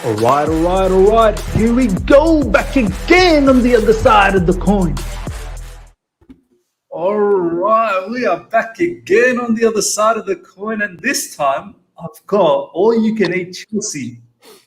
All right. Here we go, back again on the other side of the coin. All right, we are back again on the other side of the coin, and this time I've got all you can eat Chelsea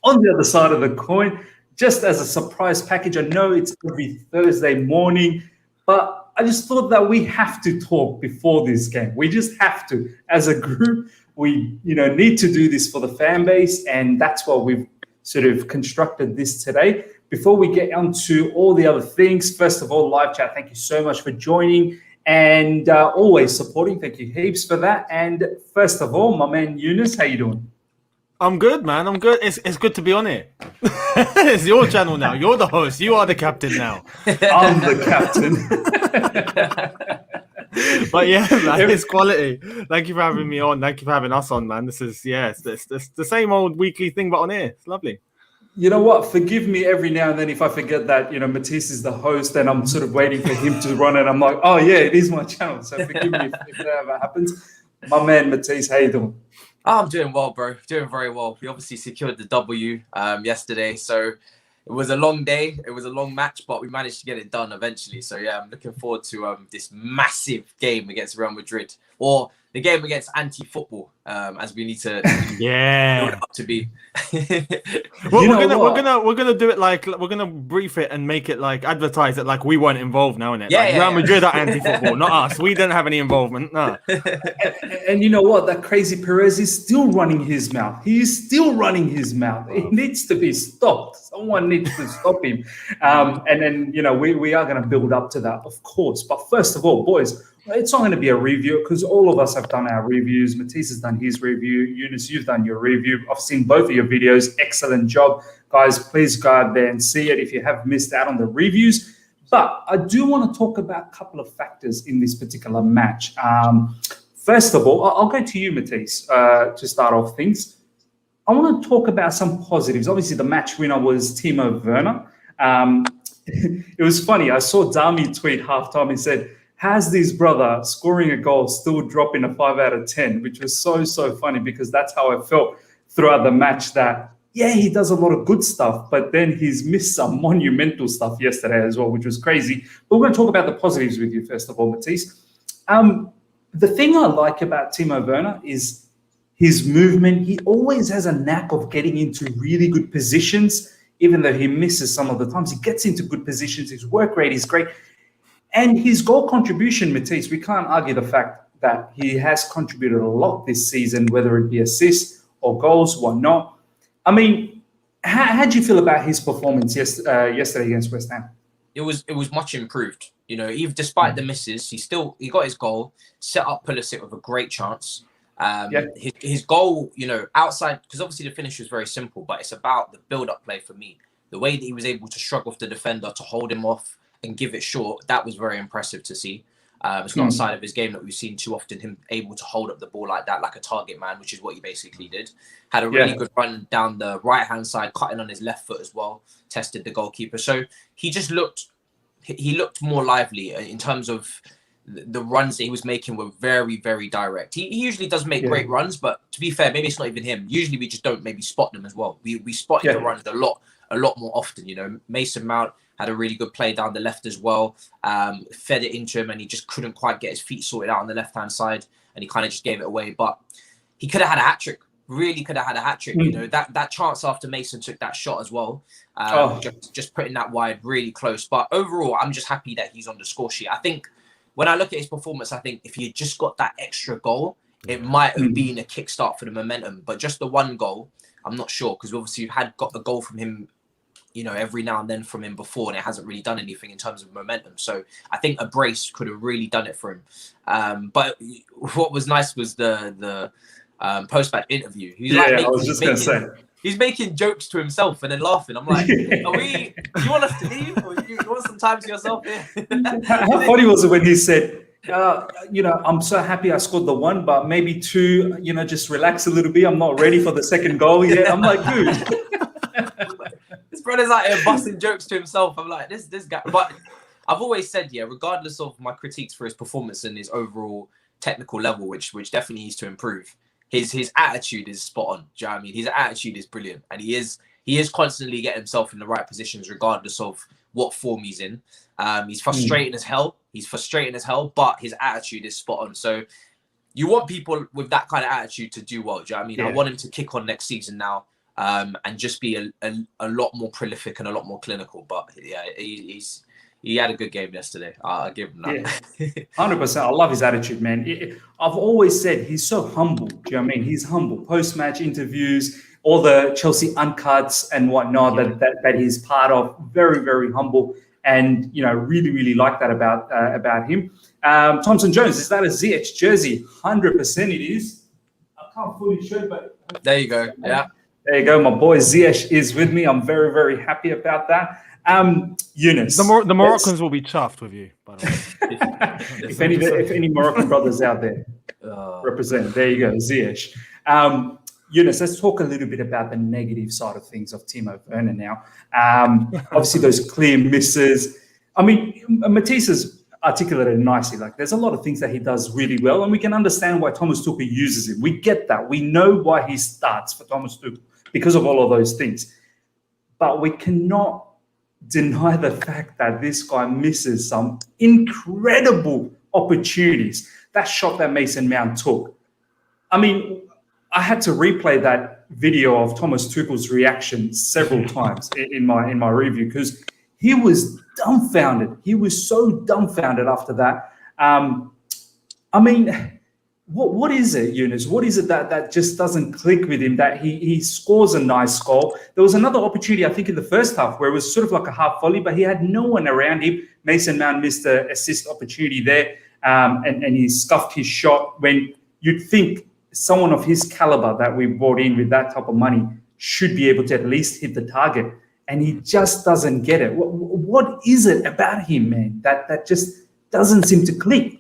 on the other side of the coin, just as a surprise package. I know it's every Thursday morning, but I just thought that we have to talk before this game. We just have to, as a group. We need to do this for the fan base, and that's what we've sort of constructed this today. Before we get onto all the other things, first of all, live chat, thank you so much for joining and always supporting. Thank you heaps for that. And first of all, my man Younes, how you doing? I'm good, man. I'm good. It's good to be on it. It's your channel now. You're the host. You are the captain now. I'm the captain. But yeah, man, it's quality. Thank you for having me on. Thank you for having us on, man. This is, it's the same old weekly thing, but on air. It's lovely. You know what? Forgive me every now and then if I forget that, Matisse is the host and I'm sort of waiting for him to run it. I'm like, oh, yeah, it is my channel. So forgive me if that ever happens. My man, Matisse, how you doing? Oh, I'm doing well, bro. Doing very well. We obviously secured the W yesterday. So it was a long day. It was a long match, but we managed to get it done eventually. So, yeah, I'm looking forward to this massive game against Real Madrid, or the game against anti-football, as we need to build it up to be. Well, we're gonna do it like we're gonna brief it and make it like advertise it like we weren't involved now in it. Real Madrid are anti-football, not us. We didn't have any involvement. No. And you know what? That crazy Perez is still running his mouth. He is still running his mouth. It needs to be stopped. Someone needs to stop him. And then we are going to build up to that, of course. But first of all, boys, it's not going to be a review because all of us have done our reviews. Matisse has done his review. Younes, you've done your review. I've seen both of your videos. Excellent job. Guys, please go out there and see it if you have missed out on the reviews. But I do want to talk about a couple of factors in this particular match. First of all, I'll go to you, Matisse, to start off things. I want to talk about some positives. Obviously, the match winner was Timo Werner. It was funny. I saw Dami tweet halftime and said, "How's this brother scoring a goal still dropping a 5 out of 10?" Which was so funny because that's how I felt throughout the match that, yeah, he does a lot of good stuff, but then he's missed some monumental stuff yesterday as well, which was crazy. But we're going to talk about the positives with you, first of all, Matisse. The thing I like about Timo Werner is his movement. He always has a knack of getting into really good positions, even though he misses some of the times. He gets into good positions. His work rate is great. And his goal contribution, Matisse, we can't argue the fact that he has contributed a lot this season, whether it be assists or goals, whatnot. I mean, how did you feel about his performance yesterday against West Ham? It was much improved. Even despite the misses, he got his goal, set up Pulisic with a great chance. His goal, outside, because obviously the finish was very simple, but it's about the build-up play for me. The way that he was able to shrug off the defender to hold him off and give it short, that was very impressive to see. It's not a side of his game that we've seen too often, him able to hold up the ball like that, like a target man, which is what he basically did. Had a really good run down the right-hand side, cutting on his left foot as well, tested the goalkeeper. So he just looked more lively in terms of the runs that he was making were very, very direct. He usually does make great runs, but to be fair, maybe it's not even him. Usually we just don't maybe spot them as well. We spot the runs a lot more often. Mason Mount had a really good play down the left as well. Fed it into him and he just couldn't quite get his feet sorted out on the left-hand side and he kind of just gave it away. But he could have had a hat-trick. Really could have had a hat-trick. That chance after Mason took that shot as well. Just putting that wide really close. But overall, I'm just happy that he's on the score sheet. I think when I look at his performance, I think if he had just got that extra goal, it might have been a kickstart for the momentum. But just the one goal, I'm not sure, because obviously we've got a goal from him, every now and then from him before, and it hasn't really done anything in terms of momentum. So I think a brace could have really done it for him. But what was nice was the post-match interview. I was just going to say. He's making jokes to himself and then laughing. I'm like, do you want us to leave? Or you want some time to yourself here? How funny was it when he said, I'm so happy I scored the one, but maybe two, just relax a little bit. I'm not ready for the second goal yet. I'm like, dude. This brother's out here busting jokes to himself. I'm like, this guy. But I've always said, regardless of my critiques for his performance and his overall technical level, which definitely needs to improve, his attitude is spot on. Do you know what I mean? His attitude is brilliant, and he is he is constantly getting himself in the right positions, regardless of what form he's in. He's frustrating as hell. But his attitude is spot on. So you want people with that kind of attitude to do well. Do you know what I mean? I want him to kick on next season now, and just be a lot more prolific and a lot more clinical. But yeah, he had a good game yesterday. I'll give him that. Yeah, 100%. I love his attitude, man. I've always said he's so humble. Do you know what I mean? He's humble. Post-match interviews, all the Chelsea uncuts and whatnot that he's part of. Very, very humble. And, really, really like that about him. Thompson Jones, is that a ZH jersey? 100% it is. I can't fully show, but... There you go. Yeah. There you go. My boy ZH is with me. I'm very, very happy about that. Younes. The Moroccans will be chuffed with you, by the way. if any Moroccan brothers out there represent, there you go, ZH. Younes, let's talk a little bit about the negative side of things of Timo Werner now. Obviously, those clear misses. I mean, Matisse has articulated nicely. Like, there's a lot of things that he does really well, and we can understand why Thomas Tuchel uses him. We get that. We know why he starts for Thomas Tuchel because of all of those things. But we cannot deny the fact that this guy misses some incredible opportunities. That shot that Mason Mount took. I mean, I had to replay that video of Thomas Tuchel's reaction several times in my review because he was dumbfounded. He was so dumbfounded after that. I mean, what is it, Younes? What is it that just doesn't click with him, that he scores a nice goal? There was another opportunity, I think, in the first half where it was sort of like a half volley, but he had no one around him. Mason Mount missed an assist opportunity there, and he scuffed his shot when you'd think someone of his caliber that we brought in with that type of money should be able to at least hit the target, and he just doesn't get it. What is it about him, man, that just doesn't seem to click?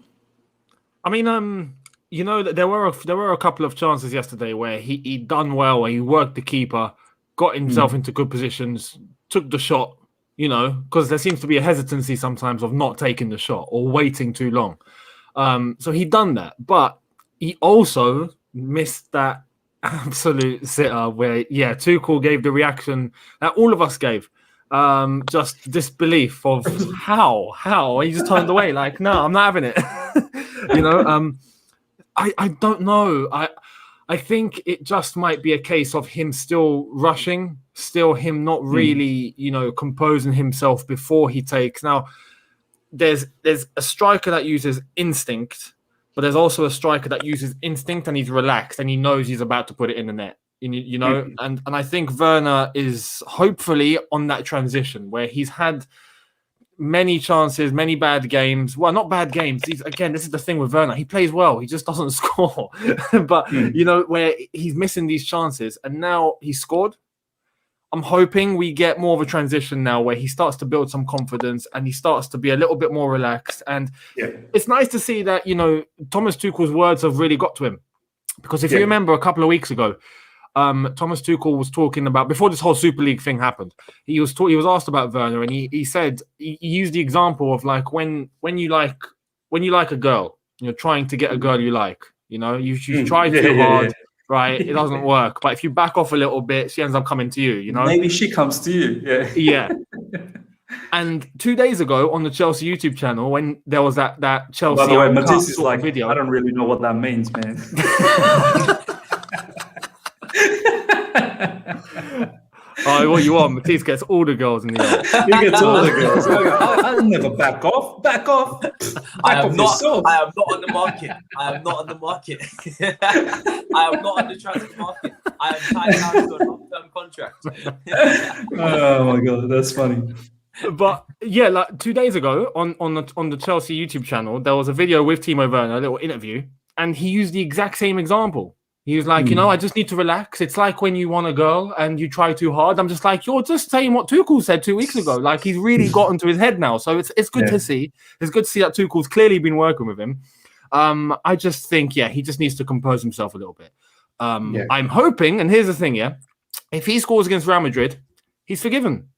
I mean, there were a couple of chances yesterday where he done well, where he worked the keeper, got himself into good positions, took the shot, because there seems to be a hesitancy sometimes of not taking the shot or waiting too long. So he done that, but he also missed that absolute sitter where, Tuchel gave the reaction that all of us gave. Just disbelief of how he just turned away like, no, I'm not having it. I don't know. I think it just might be a case of him still rushing, still him not really, composing himself before he takes. Now, there's a striker that uses instinct, but there's also a striker that uses instinct and he's relaxed and he knows he's about to put it in the net. And I think Werner is hopefully on that transition where he's had many chances, many bad games. Well, not bad games. This is the thing with Werner. He plays well. He just doesn't score. But, where he's missing these chances and now he's scored. I'm hoping we get more of a transition now where he starts to build some confidence and he starts to be a little bit more relaxed. And it's nice to see that, Thomas Tuchel's words have really got to him. Because if you remember a couple of weeks ago, Thomas Tuchel was talking about, before this whole Super League thing happened, he was asked about Werner and he said, he used the example of like when you like a girl, trying to get a girl you like, you try too hard. Right, it doesn't work. But if you back off a little bit, she ends up coming to you, Maybe she comes to you, Yeah. And 2 days ago on the Chelsea YouTube channel, when there was that Chelsea... By the way, Matisse is like, video. I don't really know what that means, man. Oh, what you want? Matisse gets all the girls in the air. He gets all the girls. I'll never back off. Back off. I am not on the market. I am not on the market. I am not on the transfer market. I am tied down to a long-term contract. Oh my god, that's funny. But yeah, like 2 days ago on the Chelsea YouTube channel, there was a video with Timo Werner, a little interview, and he used the exact same example. He was like, I just need to relax. It's like when you want a girl and you try too hard. I'm just like, you're just saying what Tuchel said 2 weeks ago. Like, he's really got into his head now. So it's good to see. It's good to see that Tuchel's clearly been working with him. I just think, he just needs to compose himself a little bit. I'm hoping, and here's the thing, if he scores against Real Madrid, he's forgiven.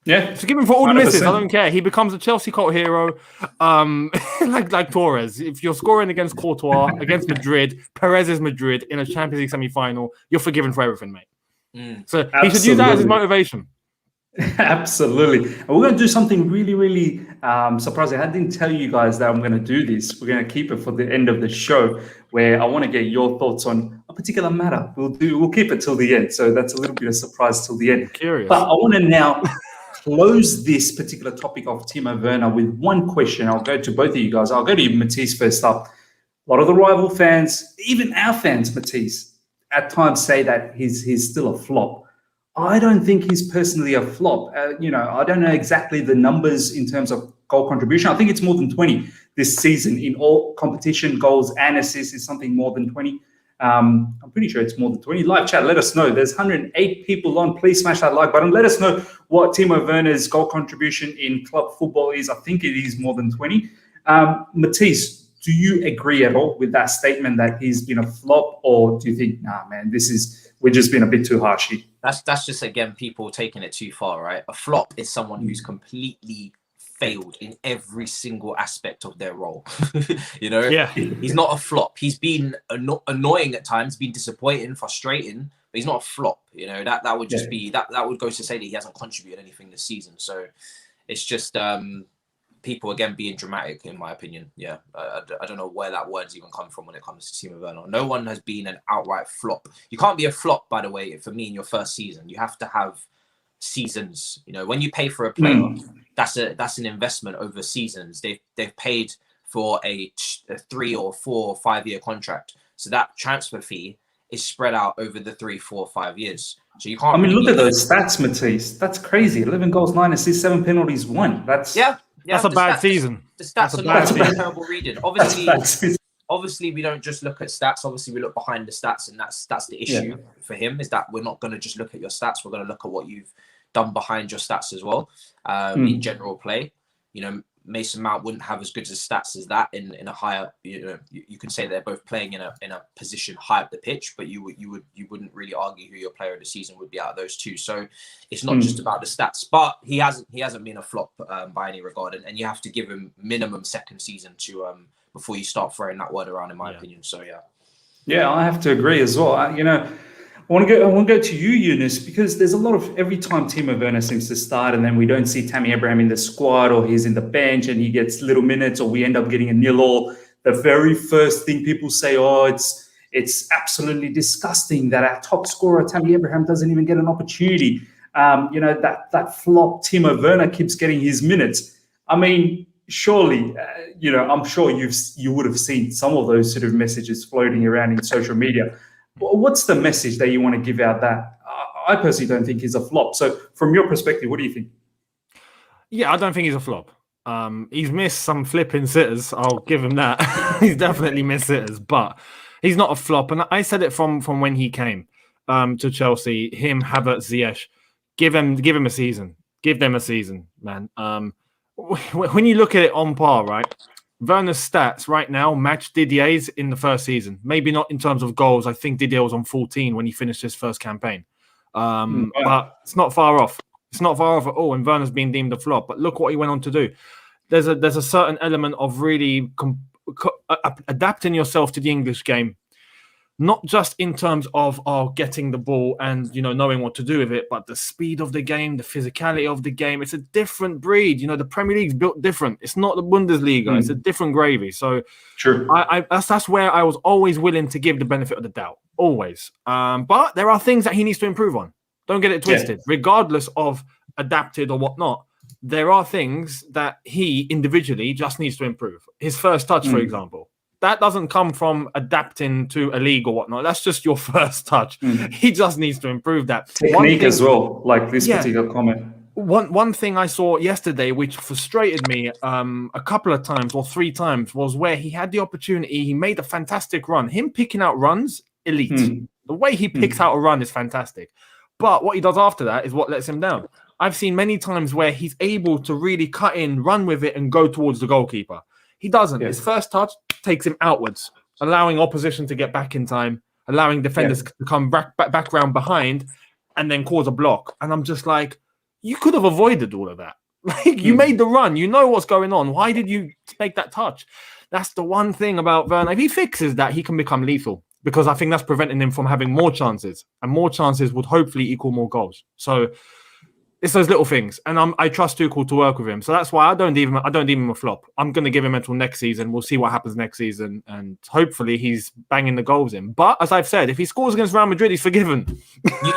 Yeah, forgive him for all the 100%. misses. I don't care. He becomes a Chelsea cult hero, like Torres. If you're scoring against Courtois, against Madrid, Perez's Madrid in a Champions League semi-final, you're forgiven for everything, mate. So he should use that as his motivation. Absolutely. And we're going to do something really, really surprising. I didn't tell you guys that I'm going to do this. We're going to keep it for the end of the show, where I want to get your thoughts on a particular matter. We'll keep it till the end. So that's a little bit of surprise till the end. I'm curious. But I want to now close this particular topic of Timo Werner with one question. I'll go to both of you guys. I'll go to you, Matisse, first up. A lot of the rival fans, even our fans, Matisse, at times say that he's still a flop. I don't think he's personally a flop. I don't know exactly the numbers in terms of goal contribution. I think it's more than 20 this season in all competition. Goals and assists is something more than 20. I'm pretty sure it's more than 20. Live chat, let us know. There's 108 people on. Please smash that like button. Let us know what Timo Werner's goal contribution in club football is. I think it is more than 20. Matisse, do you agree at all with that statement that he's been a flop, or do you think, nah, man, we're just being a bit too harsh here? That's just, again, people taking it too far, right? A flop is someone who's completely failed in every single aspect of their role. He's not a flop. He's been annoying at times, been disappointing, frustrating, but he's not a flop. That would just be that would go to say that he hasn't contributed anything this season. So it's just people, again, being dramatic, in my opinion. I don't know where that word's even come from when it comes to Timo Werner. No one has been an outright flop. You can't be a flop, by the way, for me, in your first season. You have to have seasons. When you pay for a player, that's an investment over seasons. They've paid for a 3 or 4 or 5 year contract, so that transfer fee is spread out over the 3, 4, 5 years. So you can't. Look at those stats, Matisse. That's crazy. 11 goals, 9 assists, 7 penalties, 1. That's a bad season. The stats are not terrible reading. Obviously, we don't just look at stats. Obviously, we look behind the stats, and that's the issue for him, is that we're not going to just look at your stats. We're going to look at what you've done behind your stats as well. In general play, Mason Mount wouldn't have as good as stats as that in a higher. You can say they're both playing in a position high up the pitch, but you wouldn't really argue who your player of the season would be out of those two. So it's not just about the stats, but he hasn't been a flop by any regard, and you have to give him minimum second season to before you start throwing that word around, in my opinion. So I have to agree as well. I want to go to you, Younes, because there's a lot of, every time Timo Werner seems to start and then we don't see Tammy Abraham in the squad, or he's in the bench and he gets little minutes, or we end up getting a 0-0, the very first thing people say, it's absolutely disgusting that our top scorer, Tammy Abraham, doesn't even get an opportunity. That flop Timo Werner keeps getting his minutes. Surely, I'm sure you would have seen some of those sort of messages floating around in social media. What's the message that you want to give out? That I personally don't think he's a flop. So from your perspective, what do you think? Yeah, I don't think he's a flop. He's missed some flipping sitters. I'll give him that. He's definitely missed sitters, but he's not a flop. And I said it from when he came to Chelsea, him, Havertz, Ziyech. Give him a season. Give them a season, man. When you look at it on par, right? Werner's stats right now match Didier's in the first season. Maybe not in terms of goals. I think Didier was on 14 when he finished his first campaign. But it's not far off. It's not far off at all. And Werner's been deemed a flop. But look what he went on to do. There's a certain element of really adapting yourself to the English game. Not just in terms of getting the ball and knowing what to do with it, but the speed of the game, the physicality of the game. It's a different breed. The Premier League's built different. It's not the Bundesliga. It's a different gravy. So sure, that's where I was always willing to give the benefit of the doubt. Always. But there are things that he needs to improve on. Don't get it twisted. Yeah. Regardless of adapted or whatnot, there are things that he individually just needs to improve. His first touch, for example. That doesn't come from adapting to a league or whatnot. That's just your first touch. He just needs to improve that. Technique as well, like this particular comment. One thing I saw yesterday, which frustrated me a couple of times or 3 times, was where he had the opportunity. He made a fantastic run. Him picking out runs, elite. The way he picks out a run is fantastic. But what he does after that is what lets him down. I've seen many times where he's able to really cut in, run with it, and go towards the goalkeeper. He doesn't. His first touch takes him outwards, allowing opposition to get back in time, allowing defenders to come back round behind and then cause a block. And I'm just like, you could have avoided all of that. You made the run. You know what's going on. Why did you make that touch? That's the one thing about Werner. If he fixes that, he can become lethal. because I think that's preventing him from having more chances, and more chances would hopefully equal more goals. So it's those little things, and I trust Tuchel to work with him. So that's why I don't deem him a flop. I'm going to give him until next season. We'll see what happens next season, and hopefully he's banging the goals in. But as I've said, if he scores against Real Madrid, he's forgiven.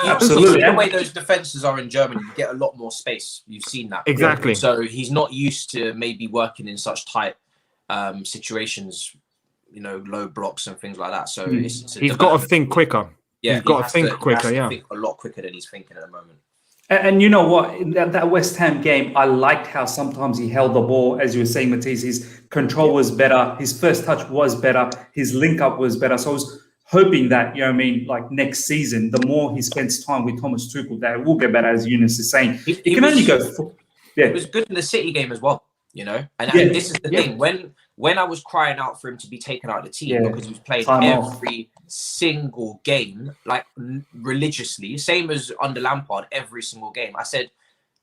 Absolutely. The way those defenses are in Germany, you get a lot more space. You've seen that. Exactly. So he's not used to maybe working in such tight situations, low blocks and things like that. So he's got to think quicker. Yeah, he's got to think quicker. Yeah, think a lot quicker than he's thinking at the moment. And you know what? In that West Ham game, I liked how sometimes he held the ball, as you were saying, Matisse. His control was better. His first touch was better. His link up was better. So I was hoping that, like next season, the more he spends time with Thomas Tuchel, that it will get better, as Younes is saying. He can only go. It was good in the City game as well, And this is the thing. When I was crying out for him to be taken out of the team because he was playing every single game, like religiously, same as under Lampard, every single game, I said,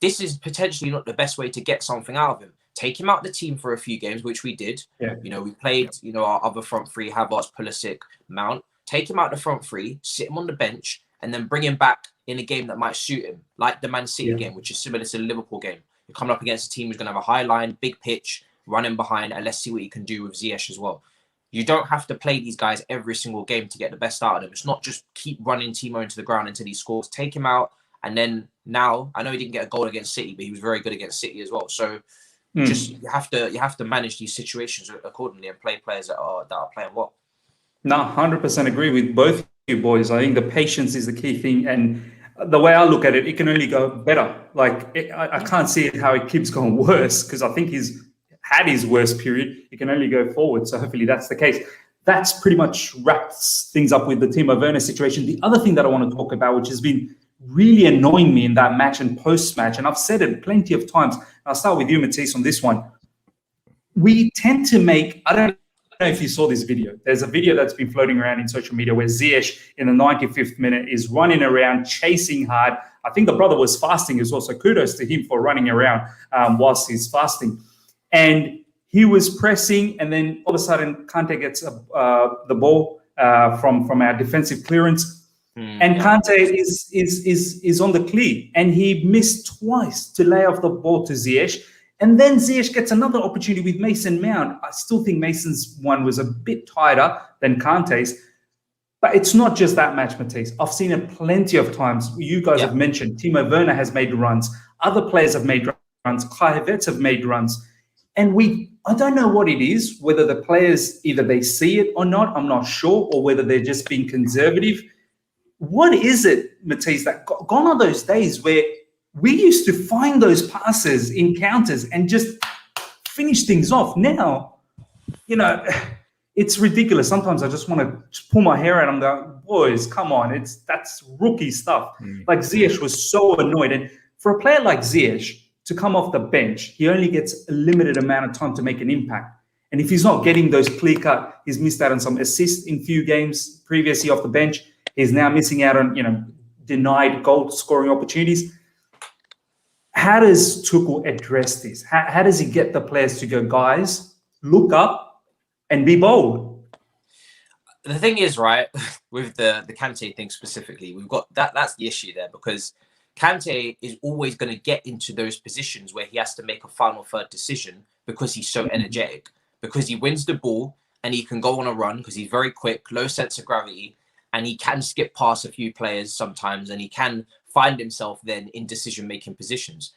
this is potentially not the best way to get something out of him. Take him out of the team for a few games, which we did. Yeah. We played, our other front three, Havertz, Pulisic, Mount. Take him out the front three, sit him on the bench, and then bring him back in a game that might suit him, like the Man City game, which is similar to the Liverpool game. You're coming up against a team who's going to have a high line, big pitch, running behind, and let's see what you can do with Ziyech as well. You don't have to play these guys every single game to get the best out of them. It's not just keep running Timo into the ground until he scores. Take him out, and then now I know he didn't get a goal against City, but he was very good against City as well. So just you have to manage these situations accordingly and play players that are playing well. No, 100% agree with both you boys. I think the patience is the key thing, and the way I look at it, it can only go better. I can't see how it keeps going worse, because I think he's had his worst period. It can only go forward. So hopefully that's the case. That's pretty much wraps things up with the Timo Werner situation. The other thing that I want to talk about, which has been really annoying me in that match and post-match, and I've said it plenty of times, and I'll start with you, Matisse, on this one. We tend to make, I don't know if you saw this video. There's a video that's been floating around in social media where Ziyech in the 95th minute is running around, chasing hard. I think the brother was fasting as well, so kudos to him for running around whilst he's fasting. And he was pressing, and then all of a sudden, Kante gets the ball from our defensive clearance, and Kante is on the clear, and he missed twice to lay off the ball to Ziyech. And then Ziyech gets another opportunity with Mason Mount. I still think Mason's one was a bit tighter than Kante's. But it's not just that match, Matisse. I've seen it plenty of times. You guys have mentioned Timo Werner has made runs. Other players have made runs. Kai Havertz have made runs. And I don't know what it is, whether the players, either they see it or not, I'm not sure, or whether they're just being conservative. What is it, Matisse, that gone are those days where we used to find those passes in counters and just finish things off? Now, it's ridiculous. Sometimes I just want to pull my hair out and go, boys, come on, that's rookie stuff. Like Ziyech was so annoyed. And for a player like Ziyech to come off the bench, he only gets a limited amount of time to make an impact. And if he's not getting those clear cut, he's missed out on some assists in few games previously off the bench. He's now missing out on, denied goal scoring opportunities. How does Tuchel address this? How does he get the players to go, guys, look up and be bold? The thing is, right, with the Kante thing specifically, we've got that's the issue there, because Kante is always going to get into those positions where he has to make a final third decision because he's so energetic, because he wins the ball and he can go on a run because he's very quick, low sense of gravity, and he can skip past a few players sometimes, and he can find himself then in decision-making positions.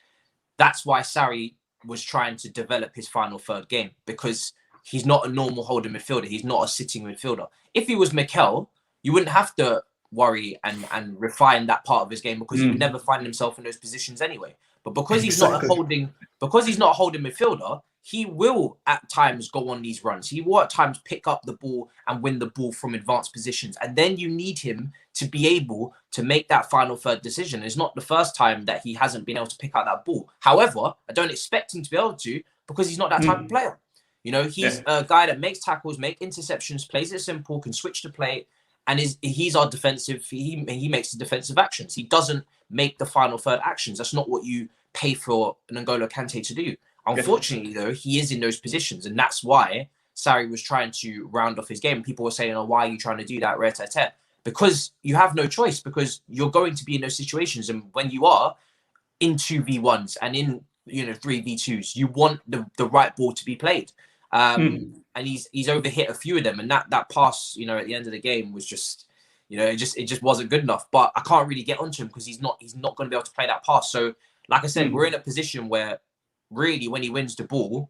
That's why Sarri was trying to develop his final third game, because he's not a normal holding midfielder. He's not a sitting midfielder. If he was Mikel, you wouldn't have to worry and refine that part of his game, because he would never find himself in those positions anyway. But because he's not a holding midfielder, he will at times go on these runs. He will at times pick up the ball and win the ball from advanced positions. And then you need him to be able to make that final third decision. It's not the first time that he hasn't been able to pick out that ball. However, I don't expect him to be able to, because he's not that type of player. He's a guy that makes tackles, makes interceptions, plays it simple, can switch to play, and he's our defensive. He makes the defensive actions. He doesn't make the final third actions. That's not what you pay for an N'Golo Kante to do. Unfortunately, though, he is in those positions, and that's why Sarri was trying to round off his game. People were saying, "Oh, why are you trying to do that, rare-tete?" Because you have no choice, because you're going to be in those situations, and when you are in 2v1s and in 3v2s, you want the right ball to be played. And he's overhit a few of them, and that pass, at the end of the game was just, it just wasn't good enough. But I can't really get onto him because he's not going to be able to play that pass. So, like I said, we're in a position where really, when he wins the ball,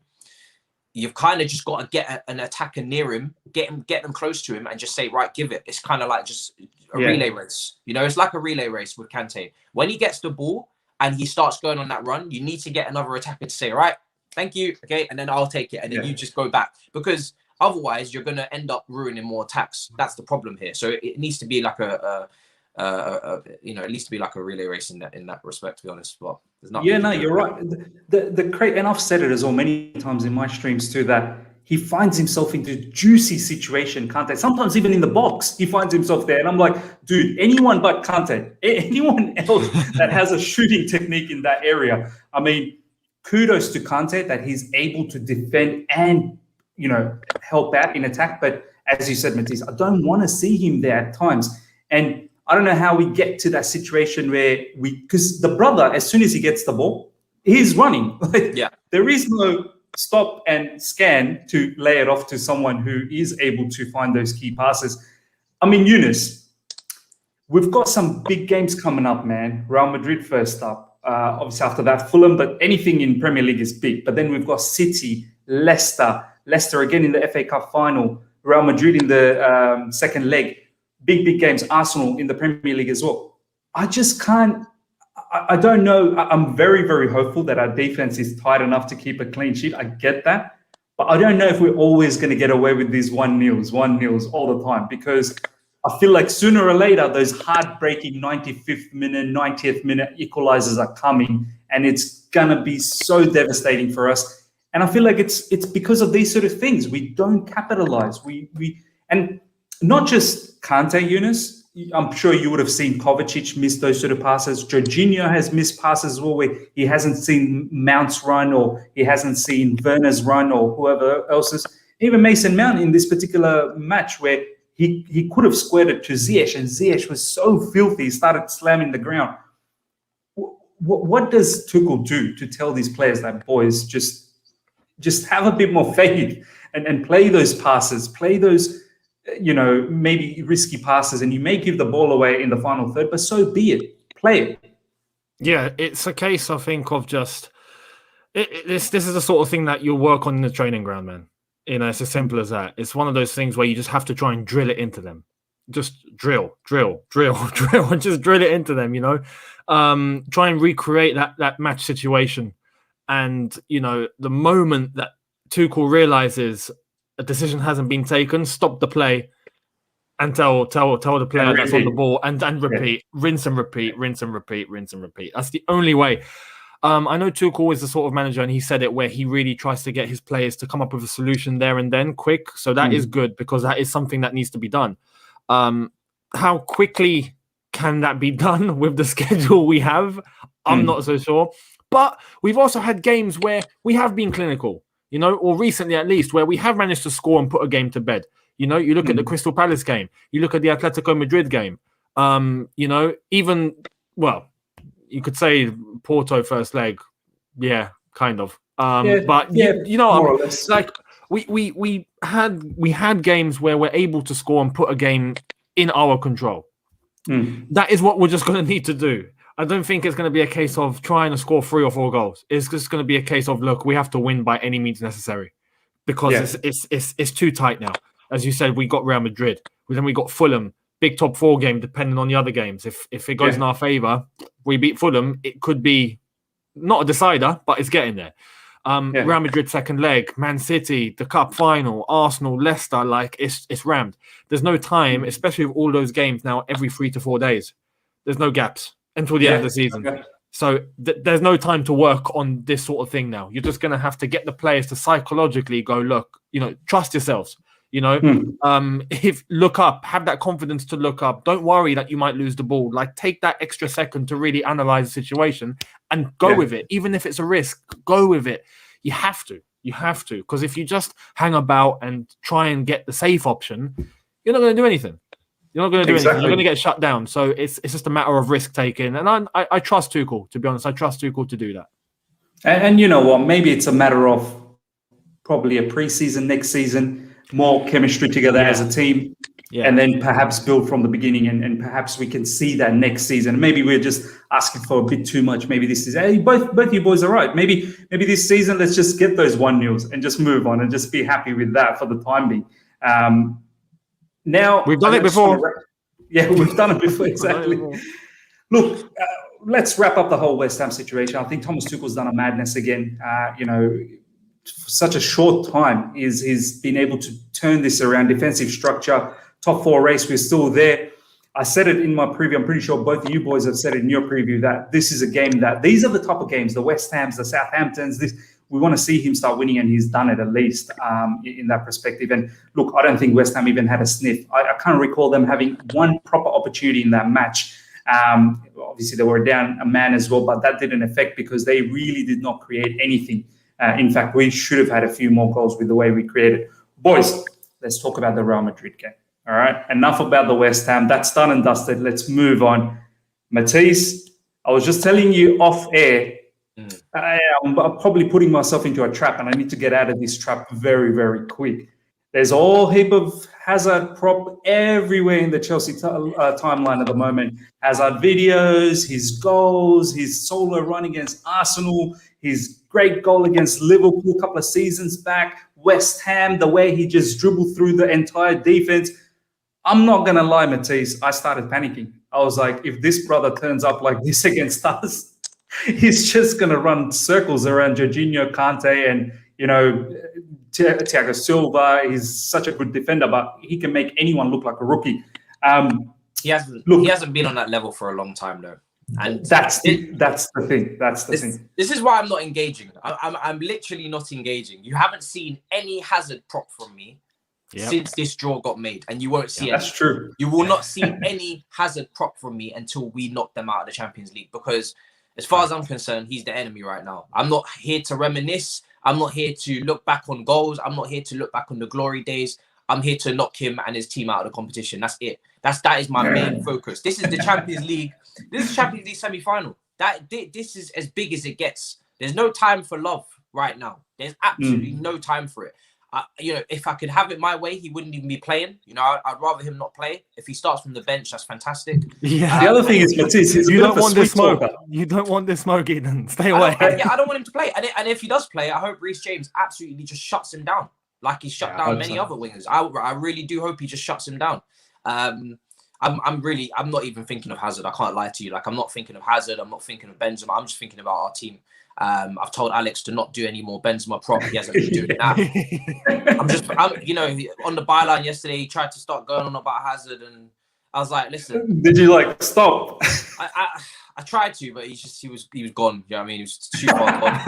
you've kind of just got to get an attacker near him, get them close to him, and just say, right, give it. It's kind of like just a relay race. It's like a relay race with Kante. When he gets the ball and he starts going on that run, you need to get another attacker to say, right, thank you, okay, and then I'll take it, and then you just go back, because otherwise you're going to end up ruining more attacks. That's the problem here. So it needs to be like it needs to be like a relay race in that respect, to be honest. But there's not. Yeah, no, you're right. And I've said it as well many times in my streams too, that he finds himself into juicy situation, Kante. Sometimes even in the box, he finds himself there, and I'm like, dude, anyone but Kante, anyone else that has a shooting technique in that area. I mean, kudos to Kante that he's able to defend and help out in attack. But as you said, Matisse, I don't want to see him there at times. And I don't know how we get to that situation where because the brother, as soon as he gets the ball, he's running. There is no stop and scan to lay it off to someone who is able to find those key passes. I mean, Younes, we've got some big games coming up, man. Real Madrid first up. Obviously after that, Fulham, but anything in Premier League is big. But then we've got City, Leicester again in the FA Cup final, Real Madrid in the second leg. Big games, Arsenal in the Premier League as well. I just can't, I don't know. I'm very, very hopeful that our defense is tight enough to keep a clean sheet. I get that. But I don't know if we're always going to get away with these 1-0s all the time, because I feel like sooner or later, those heartbreaking 95th minute, 90th minute equalizers are coming, and it's going to be so devastating for us. And I feel like it's because of these sort of things. We don't capitalize. And not just Kante, Younes. I'm sure you would have seen Kovacic miss those sort of passes. Jorginho has missed passes as well, where he hasn't seen Mount's run, or he hasn't seen Werner's run, or whoever else's. Even Mason Mount in this particular match, where he could have squared it to Ziyech, and Ziyech was so filthy, he started slamming the ground. What does Tuchel do to tell these players that, boys, just have a bit more faith and play those passes, play those maybe risky passes, and you may give the ball away in the final third, but so be it. Play it. Yeah, it's a case, I think, of just this is the sort of thing that you'll work on in the training ground, man. It's as simple as that. It's one of those things where you just have to try and drill it into them. Just drill, and just drill it into them, Try and recreate that match situation. And, the moment that Tuchel realizes a decision hasn't been taken, stop the play and tell the player that's on the ball and repeat, rinse and repeat. That's the only way. I know Tuchel is the sort of manager, and he said it, where he really tries to get his players to come up with a solution there and then, quick. So that is good, because that is something that needs to be done. How quickly can that be done with the schedule we have? I'm not so sure. But we've also had games where we have been clinical, or recently at least, where we have managed to score and put a game to bed. You look at the Crystal Palace game, you look at the Atletico Madrid game, you could say Porto first leg. Yeah, kind of. But like we had games where we're able to score and put a game in our control. That is what we're just going to need to do. I don't think it's going to be a case of trying to score 3 or 4 goals. It's just going to be a case of, look, we have to win by any means necessary, because it's too tight now. As you said, we got Real Madrid, then we got Fulham, big top 4 game, depending on the other games. If it goes in our favour, we beat Fulham, it could be not a decider, but it's getting there. Real Madrid second leg, Man City, the cup final, Arsenal, Leicester, like it's rammed. There's no time, especially with all those games now every 3 to 4 days. There's no gaps until the end of the season. Okay. So there's no time to work on this sort of thing now. You're just going to have to get the players to psychologically go, look, trust yourselves. If look up, have that confidence to look up. Don't worry that you might lose the ball. Like, take that extra second to really analyze the situation and go with it. Even if it's a risk, go with it. You have to. You have to, because if you just hang about and try and get the safe option, you're not going to do anything. You're not going to do anything. You're going to get shut down. So it's just a matter of risk taking. And I trust Tuchel, to be honest. I trust Tuchel to do that. And you know what? Maybe it's a matter of probably a preseason next season, more chemistry together as a team, and then perhaps build from the beginning. And perhaps we can see that next season. Maybe we're just asking for a bit too much. Maybe this is, hey, both you boys are right. Maybe this season, let's just get those 1-0s and just move on and just be happy with that for the time being. Now we've done it before. We've done it before. Exactly. Look, let's wrap up the whole West Ham situation. I think Thomas Tuchel's done a madness again. For such a short time, he's been able to turn this around. Defensive structure, top 4 race, we're still there. I said it in my preview. I'm pretty sure both of you boys have said it in your preview that this is a game that these are the type of games, the West Hams, the Southamptons. We want to see him start winning, and he's done it at least in that perspective. And look, I don't think West Ham even had a sniff. I can't recall them having one proper opportunity in that match. Obviously, they were down a man as well, but that didn't affect because they really did not create anything. In fact, we should have had a few more goals with the way we created. Boys, let's talk about the Real Madrid game. All right, enough about the West Ham. That's done and dusted. Let's move on. Matisse, I was just telling you off air, I'm probably putting myself into a trap, and I need to get out of this trap very, very quick. There's a whole heap of Hazard prop everywhere in the Chelsea timeline at the moment. Hazard videos, his goals, his solo run against Arsenal, his great goal against Liverpool a couple of seasons back, West Ham, the way he just dribbled through the entire defense. I'm not going to lie, Matisse, I started panicking. I was like, if this brother turns up like this against us, he's just going to run circles around Jorginho, Kante, and, Thiago Silva. He's such a good defender, but he can make anyone look like a rookie. He hasn't been on that level for a long time, though. And that's the thing. That's the thing. This is why I'm not engaging. I'm literally not engaging. You haven't seen any Hazard prop from me since this draw got made, and you won't see it. That's true. You will not see any Hazard prop from me until we knock them out of the Champions League, because as far as I'm concerned, he's the enemy right now. I'm not here to reminisce. I'm not here to look back on goals. I'm not here to look back on the glory days. I'm here to knock him and his team out of the competition. That's it. That is my main focus. This is the Champions League. This is the Champions League semi-final. This is as big as it gets. There's no time for love right now. There's absolutely no time for it. If I could have it my way, he wouldn't even be playing. I'd rather him not play. If he starts from the bench, that's fantastic. Yeah. The other thing is, Matisse, you don't want this smoke. You don't want this smoke, Eden. Stay away. I don't want him to play. And if he does play, I hope Reece James absolutely just shuts him down, like he shut down many other wingers. I really do hope he just shuts him down. I'm not even thinking of Hazard. I can't lie to you. Like, I'm not thinking of Hazard. I'm not thinking of Benzema. I'm just thinking about our team. I've told Alex to not do any more Benzema prop. He hasn't been doing that. On the byline yesterday, he tried to start going on about Hazard, and I was like, listen. Did you stop? I tried to, but he was gone. You know what I mean? He was too far gone.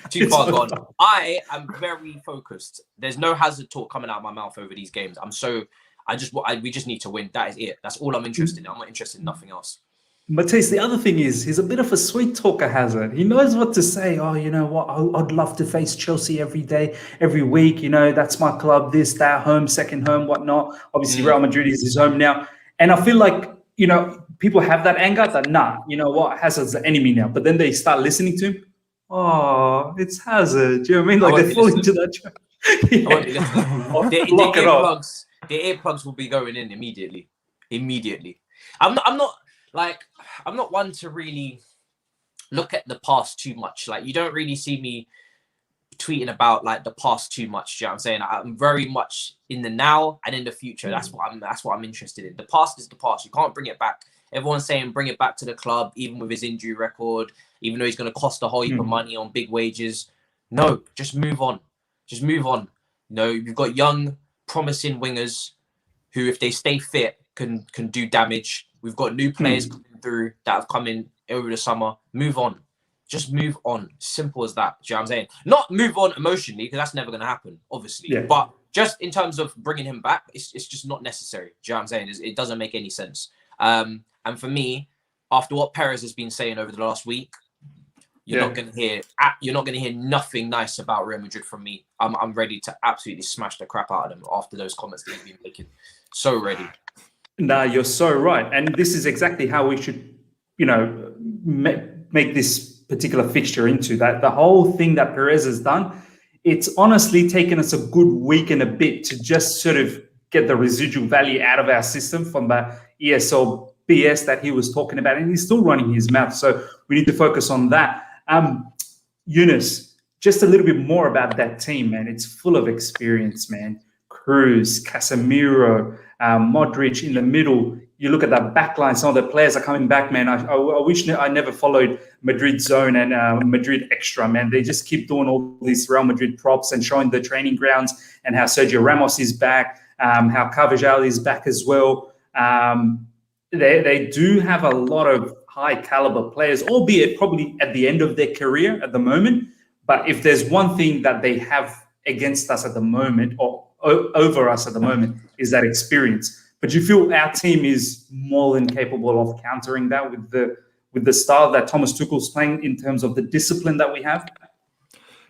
Too far gone. I am very focused. There's no Hazard talk coming out of my mouth over these games. We just need to win. That is it. That's all I'm interested in. I'm not interested in nothing else. Matisse, the other thing is, he's a bit of a sweet talker, Hazard. He knows what to say. Oh, you know what? I'd love to face Chelsea every day, every week. That's my club, this, that, home, second home, whatnot. Obviously, Real Madrid is his home now. And I feel like, people have that anger that, you know what? Hazard's the enemy now. But then they start listening to him. Oh, it's Hazard. Do you know what I mean? Like, they fall into that trap. The earplugs will be going in immediately. I'm not one to really look at the past too much. Like, you don't really see me tweeting about the past too much. You know what I'm saying? I'm very much in the now and in the future. That's what I'm interested in. The past is the past. You can't bring it back. Everyone's saying bring it back to the club, even with his injury record, even though he's going to cost a whole heap of money on big wages. No, just move on. Just move on. You've got young, promising wingers who, if they stay fit, can do damage. We've got new players coming through that have come in over the summer. Move on. Just move on. Simple as that. Do you know what I'm saying? Not move on emotionally, because that's never going to happen, obviously. Yeah. But just in terms of bringing him back, it's just not necessary. Do you know what I'm saying? It doesn't make any sense. And for me, after what Perez has been saying over the last week, you're not going to hear nothing nice about Real Madrid from me. I'm ready to absolutely smash the crap out of them after those comments that you've been making. So ready. No, you're so right. And this is exactly how we should, make this particular fixture into that. The whole thing that Perez has done, it's honestly taken us a good week and a bit to just sort of get the residual value out of our system from the ESL BS that he was talking about. And he's still running his mouth. So we need to focus on that. Younes, just a little bit more about that team, man. It's full of experience, man. Cruz, Casemiro, Modric in the middle. You look at that back line, some of the players are coming back, man. I wish I never followed Madrid Zone and Madrid Extra, man. They just keep doing all these Real Madrid props and showing the training grounds and how Sergio Ramos is back, how Carvajal is back as well. They do have a lot of high caliber players, albeit probably at the end of their career at the moment. But if there's one thing that they have against us at the moment, or over us at the moment, is that experience. But you feel our team is more than capable of countering that with the style that Thomas Tuchel's playing in terms of the discipline that we have?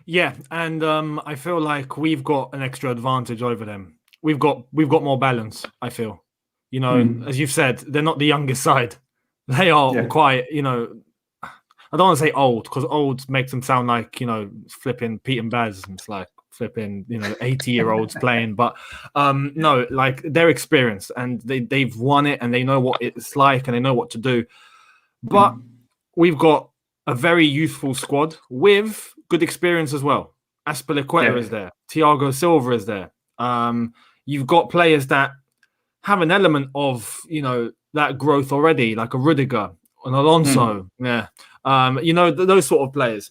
Yeah, and I feel like we've got an extra advantage over them. We've got more balance, I feel. As you've said, they're not the youngest side. They are quite, I don't want to say old, because old makes them sound like, flipping Pete and Baz. And it's like flipping, 80-year-olds playing. But no, like they're experienced and they've won it and they know what it's like and they know what to do. But we've got a very youthful squad with good experience as well. Aspilicueta is there. Thiago Silva is there. You've got players that have an element of, that growth already, like a Rudiger, an Alonso. Those sort of players.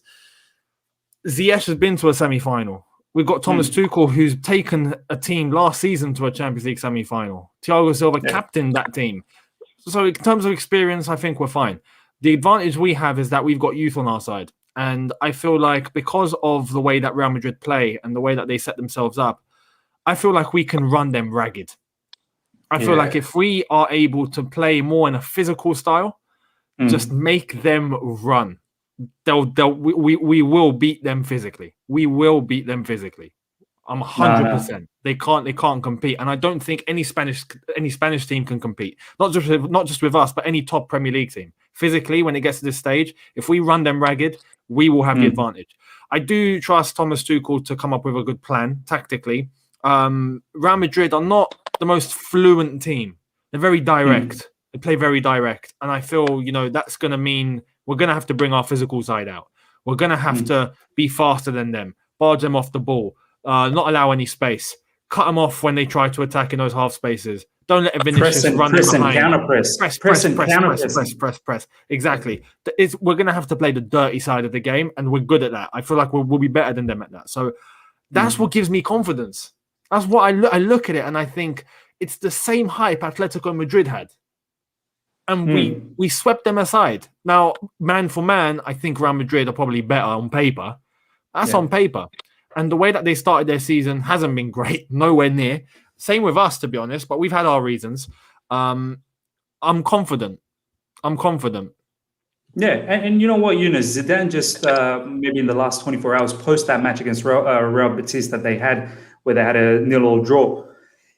Ziyech has been to a semi-final. We've got Thomas Tuchel, who's taken a team last season to a Champions League semi-final. Thiago Silva captained that team. So in terms of experience, I think we're fine. The advantage we have is that we've got youth on our side. And I feel like because of the way that Real Madrid play and the way that they set themselves up, I feel like we can run them ragged. I feel like if we are able to play more in a physical style, just make them run. We will beat them physically. We will beat them physically. I'm 100%. They can't compete, and I don't think any Spanish team can compete. Not just with us, but any top Premier League team. Physically, when it gets to this stage, if we run them ragged, we will have the advantage. I do trust Thomas Tuchel to come up with a good plan tactically. Real Madrid are not the most fluent team. They're very direct. They play very direct, and I feel that's going to mean we're going to have to bring our physical side out. We're going to have to be faster than them, barge them off the ball, not allow any space, cut them off when they try to attack in those half spaces. Don't let Vinicius run behind. Press. Exactly. We're going to have to play the dirty side of the game, and we're good at that. I feel like we'll be better than them at that. So that's what gives me confidence. That's what I look at it, and I think it's the same hype Atletico Madrid had. And we swept them aside. Now, man for man, I think Real Madrid are probably better on paper. That's on paper. And the way that they started their season hasn't been great. Nowhere near. Same with us, to be honest. But we've had our reasons. I'm confident. Yeah, and you know what, Younes? Zidane just maybe in the last 24 hours post that match against Real Betis that they had, where they had a 0-0 draw,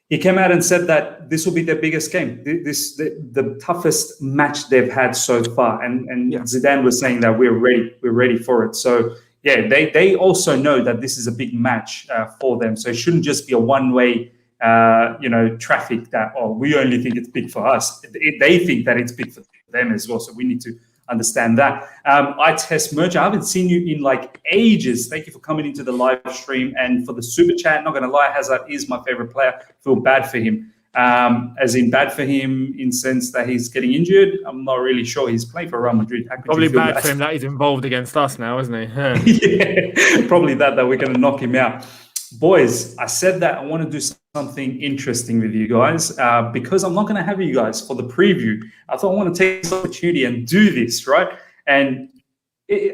he came out and said that this will be their biggest game, the toughest match they've had so far. And Zidane was saying that we're ready for it. So yeah, they also know that this is a big match for them. So it shouldn't just be a one-way traffic that, we only think it's big for us. They think that it's big for them as well. So we need to understand that. I test merger. I haven't seen you in like ages. Thank you for coming into the live stream and for the super chat. Not going to lie, Hazard is my favorite player. Feel bad for him. As in bad for him in sense that he's getting injured. I'm not really sure. He's playing for Real Madrid. Probably bad for him that he's involved against us now, isn't he? Yeah, probably that we're going to knock him out. Boys, I said that I want to do something interesting with you guys because I'm not going to have you guys for the preview. I thought I want to take this opportunity and do this, right? And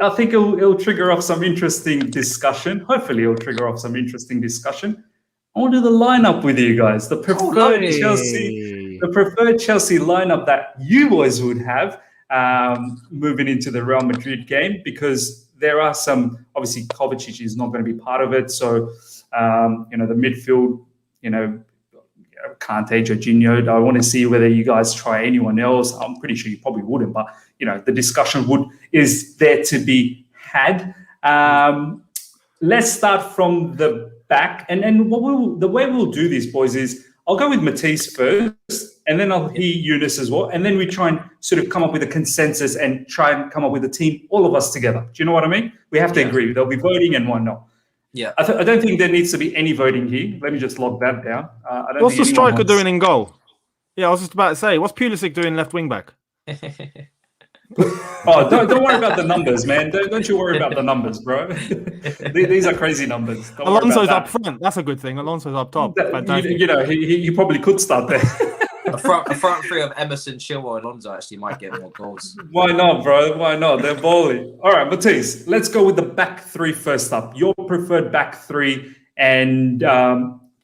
I think it'll trigger off some interesting discussion. Hopefully, it'll trigger off some interesting discussion. I want to do the lineup with you guys, the preferred Chelsea lineup that you boys would have moving into the Real Madrid game, because there are some, obviously Kovacic is not going to be part of it. So, the midfield, Kante, Jorginho, I want to see whether you guys try anyone else. I'm pretty sure you probably wouldn't, but, the discussion is there to be had. Let's start from the back. And the way we'll do this, boys, is I'll go with Matisse first, and then I'll hear Younes as well. And then we try and sort of come up with a consensus and try and come up with a team, all of us together. Do you know what I mean? We have to agree. There'll be voting and one no. Yeah. I don't think there needs to be any voting here. Let me just log that down. What's the striker doing in goal? Yeah, I was just about to say, what's Pulisic doing left wing back? Oh, don't worry about the numbers, man. Don't you worry about the numbers, bro. These are crazy numbers. Alonso's up front. That's a good thing. Alonso's up top. He probably could start there. A front three of Emerson, Chilwell, and Alonso actually might get more goals. Why not, bro? Why not? They're balling. All right, Matisse, let's go with the back three first up. Your preferred back three, and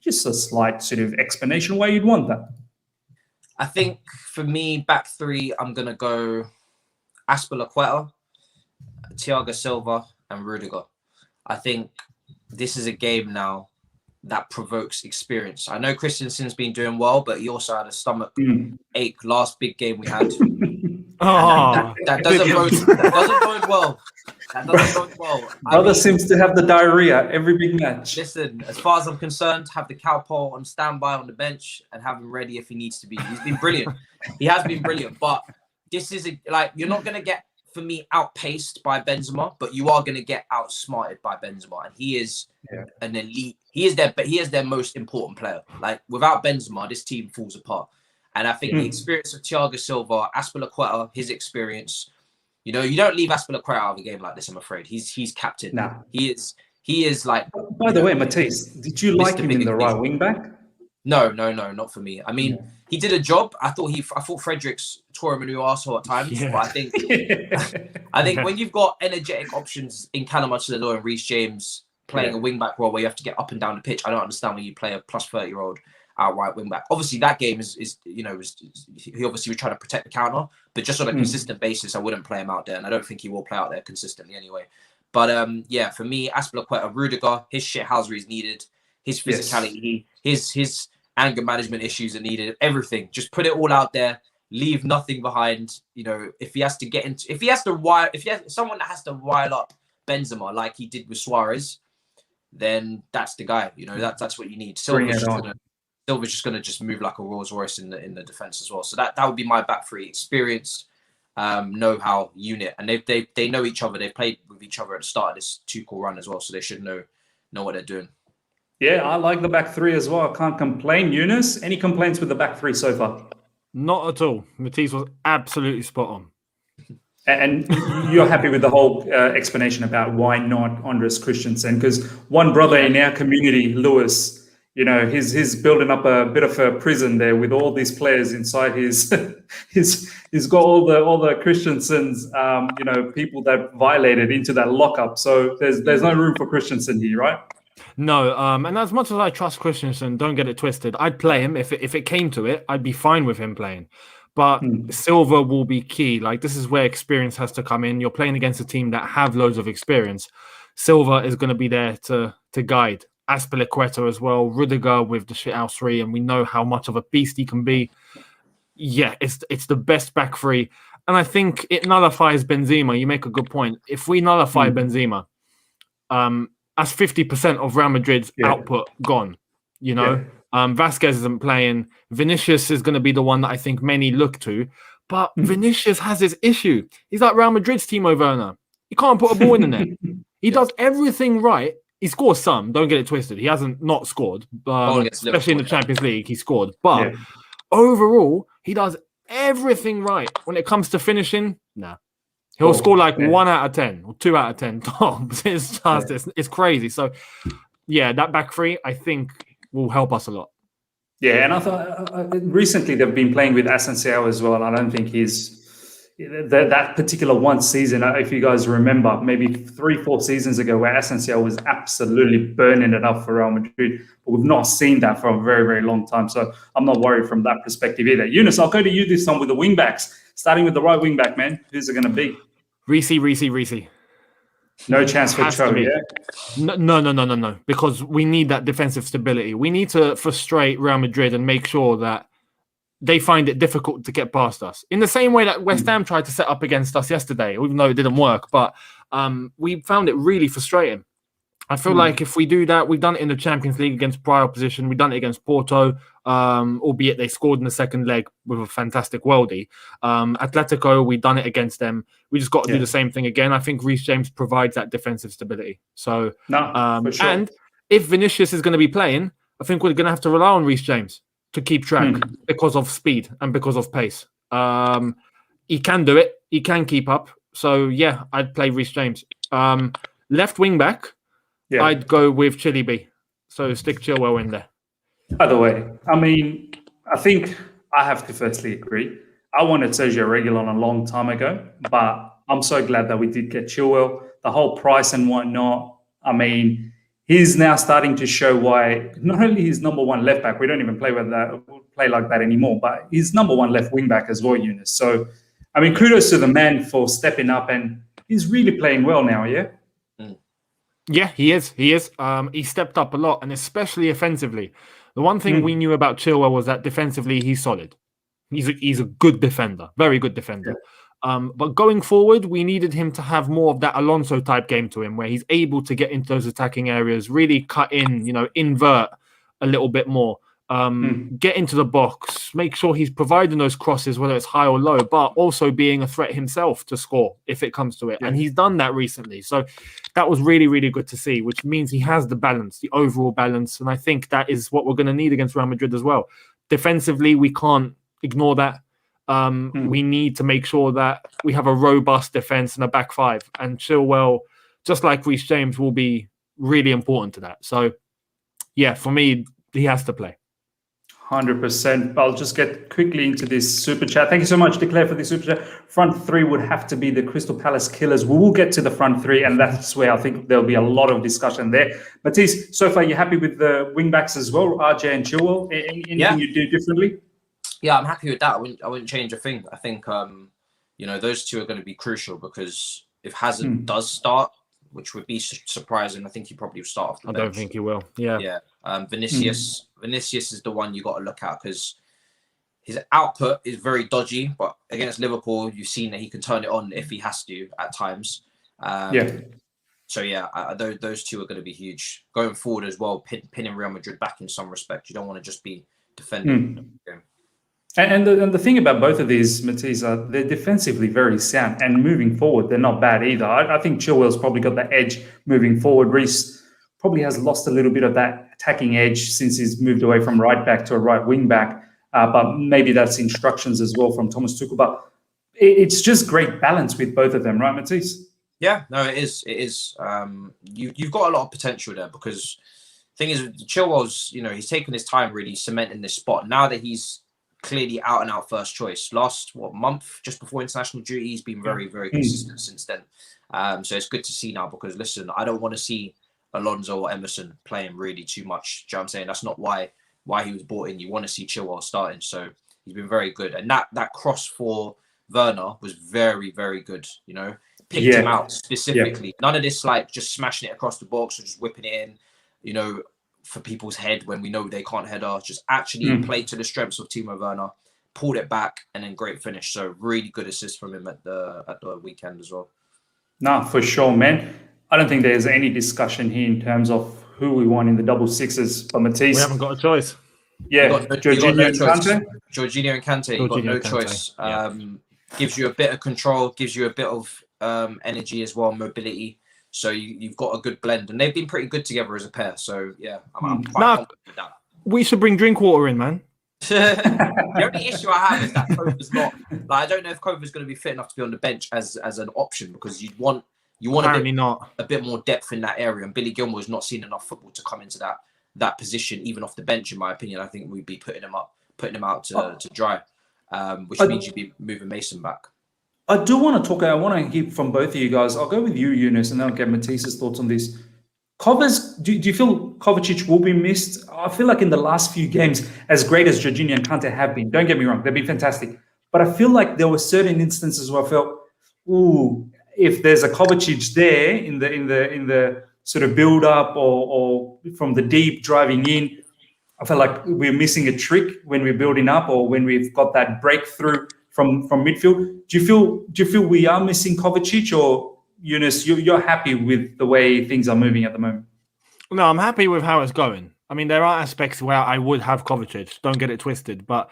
just a slight sort of explanation why you'd want that. I think for me, back three, I'm going to go Azpilicueta, Thiago Silva, and Rudiger. I think this is a game now that provokes experience. I know Christensen's been doing well, but he also had a stomach ache last big game we had. That doesn't bode well. That doesn't bode well. Brother seems to have the diarrhea every big match. Listen, as far as I'm concerned, have the Cowpole on standby on the bench and have him ready if he needs to be. He's been brilliant. He has been brilliant, but this is you're not going to get, for me, outpaced by Benzema, but you are going to get outsmarted by Benzema, and he is an elite. He is their most important player. Like, without Benzema, this team falls apart. And I think the experience of Thiago Silva, Azpilicueta, his experience, you don't leave Azpilicueta out of a game like this. I'm afraid he's captain. Nah. He is like. By the way, Matisse, did you like him in the right wing back? No, not for me. I mean, he did a job. I thought Fredericks tore him a new arsehole at times. Yeah. But I think when you've got energetic options in Callum Hudson-Odoi and Reece James playing a wing back role where you have to get up and down the pitch, I don't understand when you play a plus 30-year-old outright wing back. Obviously, that game he obviously was trying to protect the counter, but just on a consistent basis, I wouldn't play him out there, and I don't think he will play out there consistently anyway. But for me, Azpilicueta, Rudiger, his shithousery is needed, his physicality, his anger management issues are needed, everything. Just put it all out there, leave nothing behind. If someone that has to rile up Benzema like he did with Suarez, then that's the guy. That's what you need. Silva's just gonna just move like a Rolls Royce in the defense as well. So that would be my back three: experience, know-how, unit, and they know each other. They've played with each other at the start of this Tuchel run as well, so they should know what they're doing. Yeah, I like the back three as well. I can't complain. Younes, any complaints with the back three so far? Not at all. Matisse was absolutely spot on. And you're happy with the whole explanation about why not Andres Christensen? Because one brother in our community, Lewis, he's building up a bit of a prison there with all these players inside his. He's got all the Christensens, people that violated into that lockup. So there's no room for Christensen here, right? No, and as much as I trust Christensen, don't get it twisted. I'd play him if it came to it. I'd be fine with him playing, but Silva will be key. Like, this is where experience has to come in. You're playing against a team that have loads of experience. Silva is going to be there to guide. Azpilicueta as well. Rudiger with the shithouse three, and we know how much of a beast he can be. Yeah, it's the best back three, and I think it nullifies Benzema. You make a good point. If we nullify Benzema, that's 50% of Real Madrid's output gone. Vasquez isn't playing. Vinicius is going to be the one that I think many look to. But Vinicius has this issue. He's like Real Madrid's Timo Werner. He can't put a ball in the net. He does everything right. He scores some. Don't get it twisted. He hasn't not scored. Especially in the Champions League, he scored. But overall, he does everything right. When it comes to finishing, nah. He'll score like 1 out of 10 or 2 out of 10 tops. It's just it's crazy. So, that back three I think will help us a lot. Yeah, and I thought recently they've been playing with Asensio as well. I don't think he's that particular one season, if you guys remember, maybe 3-4 seasons ago, where Asensio was absolutely burning it up for Real Madrid. But we've not seen that for a very, very long time. So I'm not worried from that perspective either. Younes, I'll go to you this time with the wing backs. Starting with the right wing back, man. Who's it going to be? Reece. No chance for Cho, yeah? No. Because we need that defensive stability. We need to frustrate Real Madrid and make sure that they find it difficult to get past us. In the same way that West Ham tried to set up against us yesterday, even though it didn't work. But we found it really frustrating. I feel like if we do that, we've done it in the Champions League against prior opposition. We've done it against Porto, albeit they scored in the second leg with a fantastic worldie. Atletico, we've done it against them. We just got to do the same thing again. I think Reece James provides that defensive stability. So, for sure. And if Vinicius is going to be playing, I think we're going to have to rely on Reece James to keep track because of speed and because of pace. He can do it. He can keep up. So, yeah, I'd play Reece James. Left wing back, I'd go with Chilwell. So stick Chilwell in there. By the way, I mean, I think I have to firstly agree. I wanted Sergio Reguilon a long time ago, but I'm so glad that we did get Chilwell. The whole price and whatnot, I mean, he's now starting to show why not only he's number one left back, we don't even play like that anymore, but he's number one left wing back as well, Younes. So, I mean, kudos to the man for stepping up, and he's really playing well now, yeah? Yeah, he is. He stepped up a lot, and especially offensively. The one thing we knew about Chilwell was that defensively, he's solid. He's a good defender, very good defender. But going forward, we needed him to have more of that Alonso-type game to him, where he's able to get into those attacking areas, really cut in, invert a little bit more, get into the box, make sure he's providing those crosses, whether it's high or low, but also being a threat himself to score if it comes to it. And he's done that recently. So that was really, really good to see, which means he has the balance, the overall balance. And I think that is what we're going to need against Real Madrid as well. Defensively, we can't ignore that. We need to make sure that we have a robust defense and a back five. And Chilwell, just like Reece James, will be really important to that. So, yeah, for me, he has to play. 100%. I'll just get quickly into this super chat. Thank you so much, Declare, for the super chat. Front three would have to be the Crystal Palace Killers. We will get to the front three, and that's where I think there'll be a lot of discussion there. Matisse, so far, you happy with the wing backs as well, RJ and Chilwell? Anything you do differently? Yeah, I'm happy with that. I wouldn't change a thing. I think those two are going to be crucial, because if Hazard does start, which would be surprising, I think he probably will start off the bench. I don't think he will. Yeah. Vinicius is the one you got to look at, because his output is very dodgy. But against Liverpool, you've seen that he can turn it on if he has to at times. So those two are going to be huge going forward as well. Pinning Real Madrid back in some respect. You don't want to just be defending. And the thing about both of these, Matisse, they're defensively very sound, and moving forward, they're not bad either. I think Chilwell's probably got the edge moving forward. Reece probably has lost a little bit of that attacking edge since he's moved away from right back to a right wing back. But maybe that's instructions as well from Thomas Tuchel. But it's just great balance with both of them, right, Matisse? Yeah, no, it is. It is. You've got a lot of potential there, because the thing is, Chilwell's, he's taken his time really cementing this spot. Now that he's clearly out and out first choice. Last month, just before international duty, he's been very, very consistent since then. So it's good to see now, because listen, I don't want to see Alonso or Emerson playing really too much. Do you know what I'm saying? That's not why he was brought in. You want to see Chilwell starting. So he's been very good. And that cross for Werner was very, very good. Picked him out specifically. None of this like just smashing it across the box or just whipping it in, for people's head when we know they can't header. Just actually played to the strengths of Timo Werner, pulled it back, and then great finish. So really good assist from him at the weekend as well. No, for sure, man. I don't think there's any discussion here in terms of who we want in the double sixes. But Matisse, we haven't got a choice. Yeah, Jorginho and Kante. Jorginho and Kante, you've got no choice. Gives you a bit of control, gives you a bit of energy as well, mobility. So you've got a good blend, and they've been pretty good together as a pair. So yeah, I'm quite confident with that. We should bring drink water in, man. The only issue I have is that Kova's not. I don't know if Kova's going to be fit enough to be on the bench as an option, because you want a bit more depth in that area. And Billy Gilmour's not seen enough football to come into that position, even off the bench. In my opinion, I think we'd be putting him out to dry, which means you'd be moving Mason back. I do want to talk. I want to hear from both of you guys. I'll go with you, Younes, and then I'll get Matisse's thoughts on this. Do you feel Kovacic will be missed? I feel like in the last few games, as great as Jorginho and Kante have been, don't get me wrong, they've been fantastic. But I feel like there were certain instances where I felt, ooh, if there's a Kovacic there in the sort of build up or from the deep driving in, I felt like we're missing a trick when we're building up or when we've got that breakthrough from midfield. Do you feel we are missing Kovacic, or Younes, you're happy with the way things are moving at the moment? No, I'm happy with how it's going. I mean, there are aspects where I would have Kovacic. Don't get it twisted. But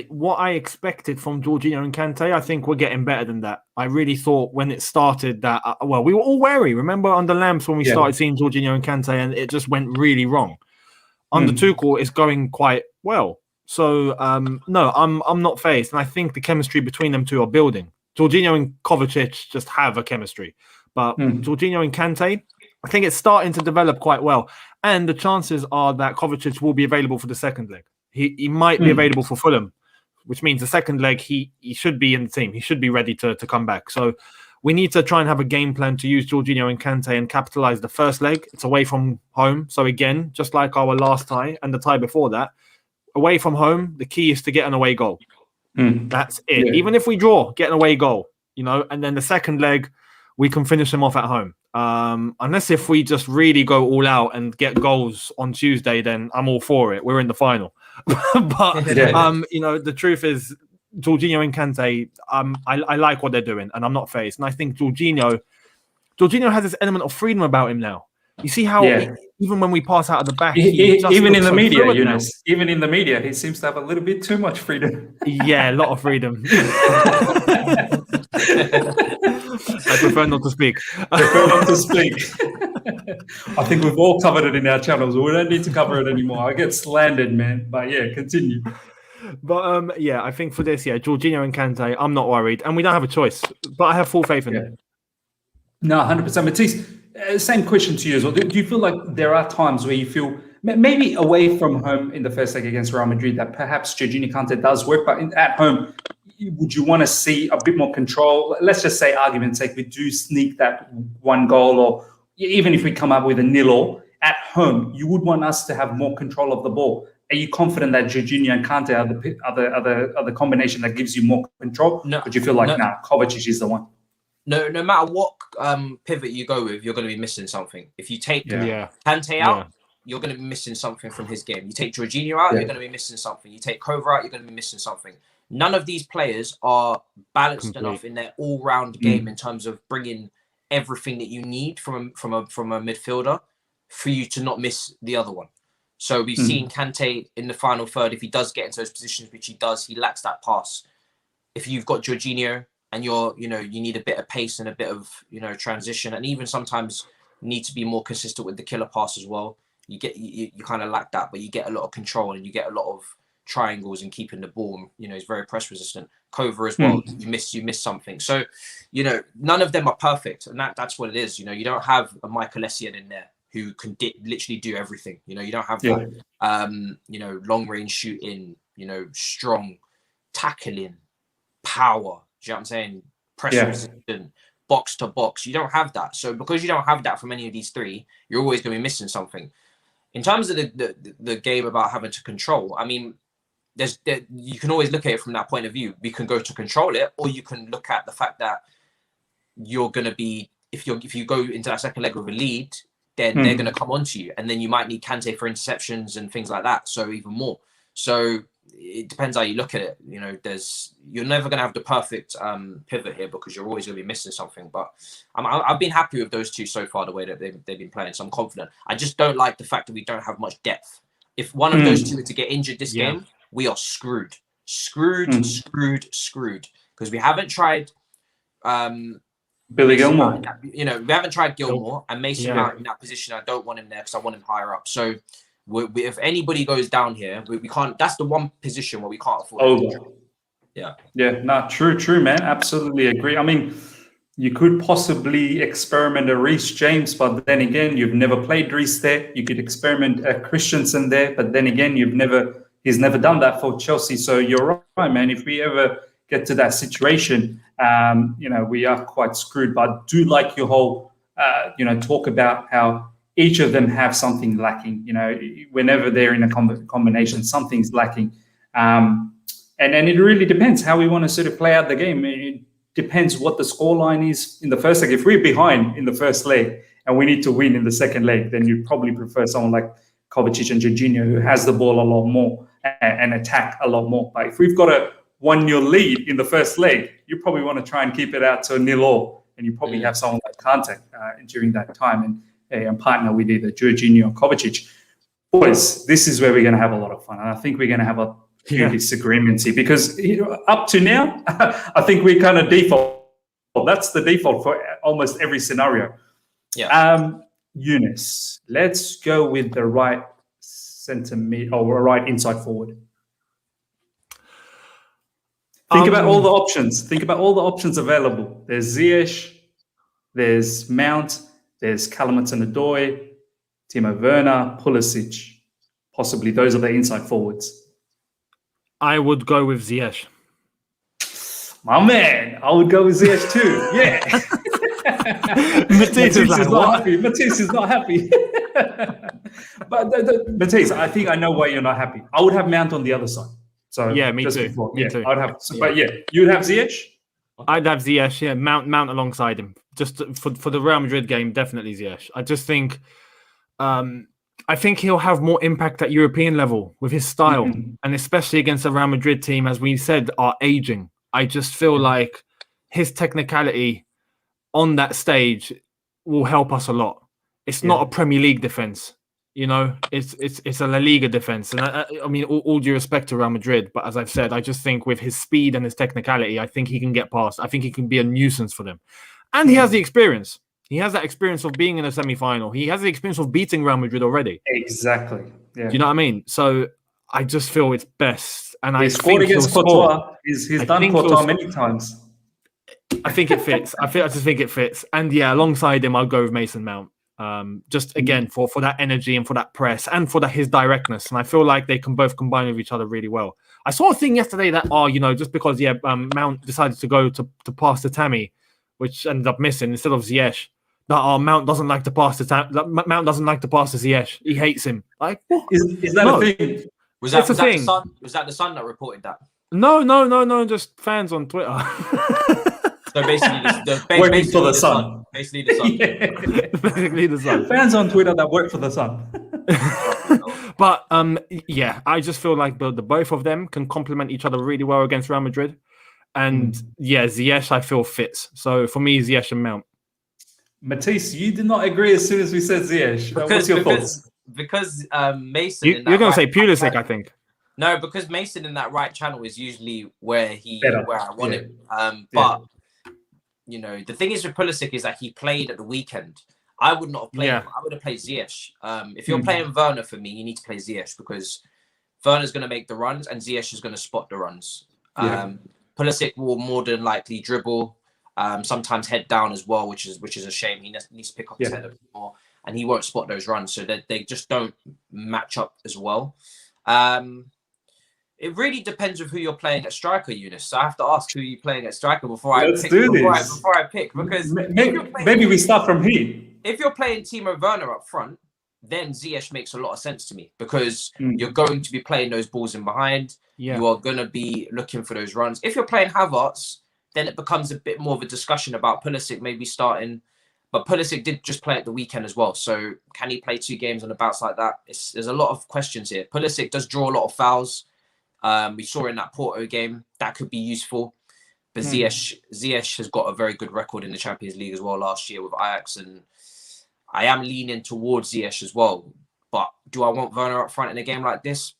what I expected from Jorginho and Kante, I think we're getting better than that. I really thought when it started that, we were all wary. Remember under Lamps when we started seeing Jorginho and Kante, and it just went really wrong. Under Tuchel, it's going quite well. So, no, I'm not phased. And I think the chemistry between them two are building. Jorginho and Kovacic just have a chemistry. But Jorginho and Kante, I think it's starting to develop quite well. And the chances are that Kovacic will be available for the second leg. He might be available for Fulham, which means the second leg, he should be in the team. He should be ready to come back. So we need to try and have a game plan to use Jorginho and Kante and capitalize the first leg. It's away from home. So again, just like our last tie and the tie before that, away from home, the key is to get an away goal. That's it. Yeah. Even if we draw, get an away goal, and then the second leg, we can finish them off at home. Unless if we just really go all out and get goals on Tuesday, then I'm all for it. We're in the final. But, the truth is, Jorginho and Kante, I like what they're doing, and I'm not phased. And I think Jorginho has this element of freedom about him now. You see how even when we pass out of the back, even in the media, Younes, even in the media, he seems to have a little bit too much freedom. Yeah, a lot of freedom. I prefer not to speak. I think we've all covered it in our channels. We don't need to cover it anymore. I get slandered, man. But yeah, continue. But I think for this, Jorginho and Kante, I'm not worried, and we don't have a choice. But I have full faith in them. No, 100%. Matisse, same question to you as well. Do you feel like there are times where you feel maybe away from home in the first leg against Real Madrid that perhaps Jorginho Kante does work, but at home, would you want to see a bit more control? Let's just say, argument's sake, we do sneak that one goal, or even if we come up with a 0 at home, you would want us to have more control of the ball. Are you confident that Jorginho and Kante are the combination that gives you more control? No. But you feel like, Kovacic is the one? No matter what pivot you go with, you're going to be missing something. If you take Kante out, you're going to be missing something from his game. You take Jorginho out, you're going to be missing something. You take Kova out, you're going to be missing something. None of these players are balanced enough in their all-round game in terms of bringing everything that you need from a midfielder for you to not miss the other one. So we've seen Kante in the final third. If he does get into those positions, which he does, he lacks that pass. If you've got Jorginho and you need a bit of pace and a bit of, transition, and even sometimes need to be more consistent with the killer pass as well. You kind of lack that, but you get a lot of control and you get a lot of triangles and keeping the ball. He's very press resistant. Kova as well. You miss something. So, none of them are perfect, and that's what it is. You don't have a Michael Essien in there who can literally do everything. You don't have that, long range shooting, strong tackling, power. Do you know what I'm saying? Pressure resistant, box to box. You don't have that. So because you don't have that from any of these three, you're always going to be missing something. In terms of the game about having to control, I mean, you can always look at it from that point of view. We can go to control it, or you can look at the fact that you're going to be, if you go into that second leg with a lead, then they're going to come onto you, and then you might need Kante for interceptions and things like that. So even more. So it depends how you look at it. You're never going to have the perfect pivot here because you're always going to be missing something. But I've been happy with those two so far, the way that they've been playing. So I'm confident. I just don't like the fact that we don't have much depth. If one of those two were to get injured this game, we are screwed. Screwed. Because we haven't tried Billy Gilmore. We haven't tried Gilmore, and Mason Mount in that position. I don't want him there because I want him higher up. So if anybody goes down here, we can't. That's the one position where we can't afford. True, man. Absolutely agree. I mean, you could possibly experiment a Reece James, but then again, you've never played Reece there. You could experiment a Christensen there, but then again, he's never done that for Chelsea. So you're right, man. If we ever get to that situation, we are quite screwed. But I do like your whole, talk about how each of them have something lacking. Whenever they're in a combination, something's lacking. And it really depends how we want to sort of play out the game. It depends what the scoreline is in the first leg. If we're behind in the first leg and we need to win in the second leg, then you'd probably prefer someone like Kovacic and Jorginho, who has the ball a lot more and attack a lot more. But if we've got a 1-0 lead in the first leg, you probably want to try and keep it out to a 0-0, and you probably have someone like Kante during that time and partner with either Jorginho or Kovacic. Boys, this is where we're going to have a lot of fun. And I think we're going to have a few disagreements here because up to now, I think we kind of default. That's the default for almost every scenario. Yeah. Younes, let's go with the right centre mid or right inside forward. Think about all the options. Think about all the options available. There's Ziyech, there's Mount, there's Hudson-Odoi, Timo Werner, Pulisic. Possibly those are the inside forwards. I would go with Ziyech. My man, I would go with Ziyech too. Yeah. Matisse is not happy. Matisse is not happy. But Matisse, I think I know why you're not happy. I would have Mount on the other side. So yeah, me too. Me too. I'd have, but you would have Ziyech. I'd have Ziyech. Yeah, Mount alongside him. Just for the Real Madrid game, definitely Ziyech. I just think, I think he'll have more impact at European level with his style, and especially against the Real Madrid team, as we said, are aging. I just feel like his technicality on that stage will help us a lot. It's not a Premier League defense, it's a La Liga defense. And I mean, all due respect to Real Madrid, but as I've said, I just think with his speed and his technicality, I think he can get past. I think he can be a nuisance for them. And he has the experience. He has that experience of being in a semi-final. He has the experience of beating Real Madrid already. Exactly. Yeah. Do you know what I mean? So I just feel it's best. And he scored against Courtois. He's done Courtois many times. I think it fits. I just think it fits. And alongside him, I'll go with Mason Mount. Just again for that energy and for that press and for his directness. And I feel like they can both combine with each other really well. I saw a thing yesterday that just because Mount decided to go to pass to Tammy, which ended up missing instead of Ziyech. That Mount doesn't like to pass to Mount doesn't like to pass to Ziyech. He hates him. Like, is that a thing? Was that the Sun that reported that? No. Just fans on Twitter. So basically, working for the Sun. Basically, the Sun. Basically, the Sun. Fans on Twitter that work for the Sun. But I just feel like the both of them can complement each other really well against Real Madrid. And Ziyech, I feel fits. So for me, Ziyech and Mount. Matisse, you did not agree as soon as we said Ziyech. What's your thoughts? Because Mason... You're going to say Pulisic, I think. No, because Mason in that right channel is usually where I want him. But, the thing is with Pulisic is that he played at the weekend. I would not have played him. I would have played Ziyech. If you're playing Werner for me, you need to play Ziyech because Werner's going to make the runs and Ziyech is going to spot the runs. Pulisic will more than likely dribble, sometimes head down as well, which is a shame. He needs to pick up his head a bit more, and he won't spot those runs, so that they just don't match up as well. It really depends with who you're playing at striker, Younes. So I have to ask who you're playing at striker before I pick. Because maybe we start from here. If you're playing Timo Werner up front, then Ziyech makes a lot of sense to me because you're going to be playing those balls in behind. Yeah. You are going to be looking for those runs. If you're playing Havertz, then it becomes a bit more of a discussion about Pulisic maybe starting. But Pulisic did just play at the weekend as well. So can he play 2 games on a bounce like that? There's a lot of questions here. Pulisic does draw a lot of fouls. We saw in that Porto game. That could be useful. But Ziyech has got a very good record in the Champions League as well last year with Ajax. And I am leaning towards Ziyech as well. But do I want Werner up front in a game like this?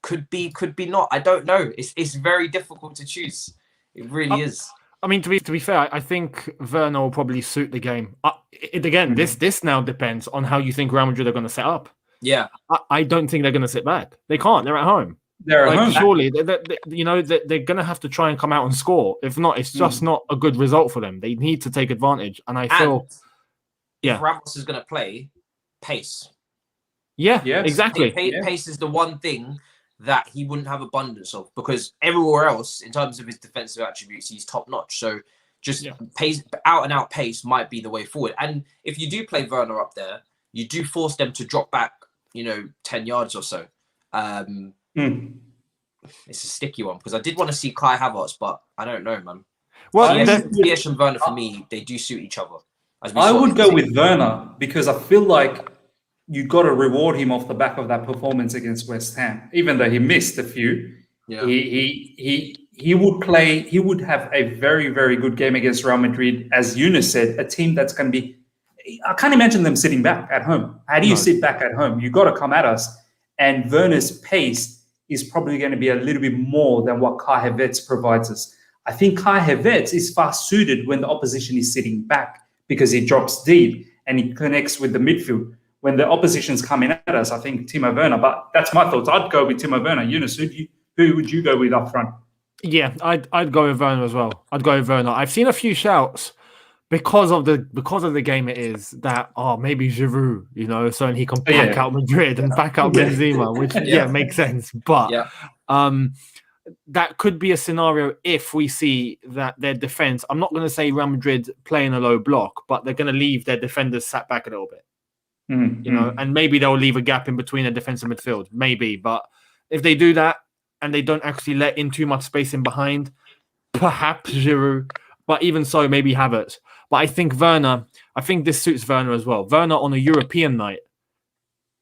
Could be not. I don't know. It's very difficult to choose. It really is. I mean, to be fair, I think Werner will probably suit the game. This now depends on how you think Real Madrid are going to set up. Yeah. I don't think they're going to sit back. They can't. They're at home. Surely, they're going to have to try and come out and score. If not, it's just not a good result for them. They need to take advantage. And I feel... If Ramos is going to play, pace. Yeah, exactly. Pace is the one thing that he wouldn't have abundance of, because everywhere else, in terms of his defensive attributes, he's top notch. So just pace, out and out pace might be the way forward. And if you do play Werner up there, you do force them to drop back, 10 yards or so. It's a sticky one because I did want to see Kai Havertz, but I don't know, man. Well, Ziyech and Werner, for me, they do suit each other. I would go with Werner because I feel like you got to reward him off the back of that performance against West Ham. Even though he missed a few, he would play. He would have a very, very good game against Real Madrid, as Younes said, a team that's going to be. I can't imagine them sitting back at home. How do you sit back at home? You got to come at us, and Werner's pace is probably going to be a little bit more than what Kai Havertz provides us. I think Kai Havertz is far suited when the opposition is sitting back because he drops deep and he connects with the midfield. When the opposition's coming at us, I think Timo Werner, but that's my thoughts. I'd go with Timo Werner. Younes, who would you go with up front? Yeah, I'd go with Werner as well. I'd go with Werner. I've seen a few shouts because of the game it is that maybe Giroud, so he can back out Madrid and back out Benzema, which makes sense. But that could be a scenario if we see that their defense. I'm not going to say Real Madrid playing a low block, but they're going to leave their defenders sat back a little bit. And maybe they'll leave a gap in between their defense and midfield. Maybe, but if they do that and they don't actually let in too much space in behind, perhaps Giroud. But even so, maybe Havertz. But I think Werner. I think this suits Werner as well. Werner on a European night.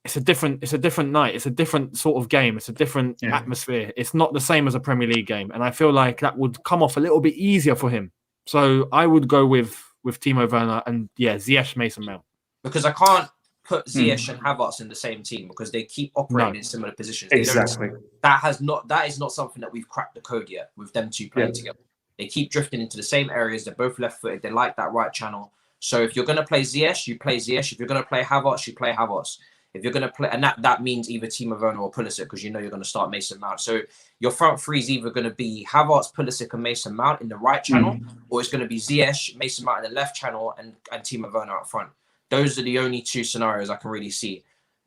It's a different night. It's a different sort of game. It's a different atmosphere. It's not the same as a Premier League game. And I feel like that would come off a little bit easier for him. So I would go with Timo Werner and Ziyech, Mason Mount. Because I can't put Ziyech and Havertz in the same team because they keep operating in similar positions. Exactly. That is not something that we've cracked the code yet with them two playing together. They keep drifting into the same areas. They're both left-footed. They like that right channel. So if you're going to play Ziyech, you play Ziyech. If you're going to play Havertz, you play Havertz. If you're going to play, and that means either Timo Werner or Pulisic, because you're going to start Mason Mount. So your front three is either going to be Havertz, Pulisic, and Mason Mount in the right channel, or it's going to be Ziyech, Mason Mount in the left channel, and Timo Werner up front. Those are the only two scenarios I can really see.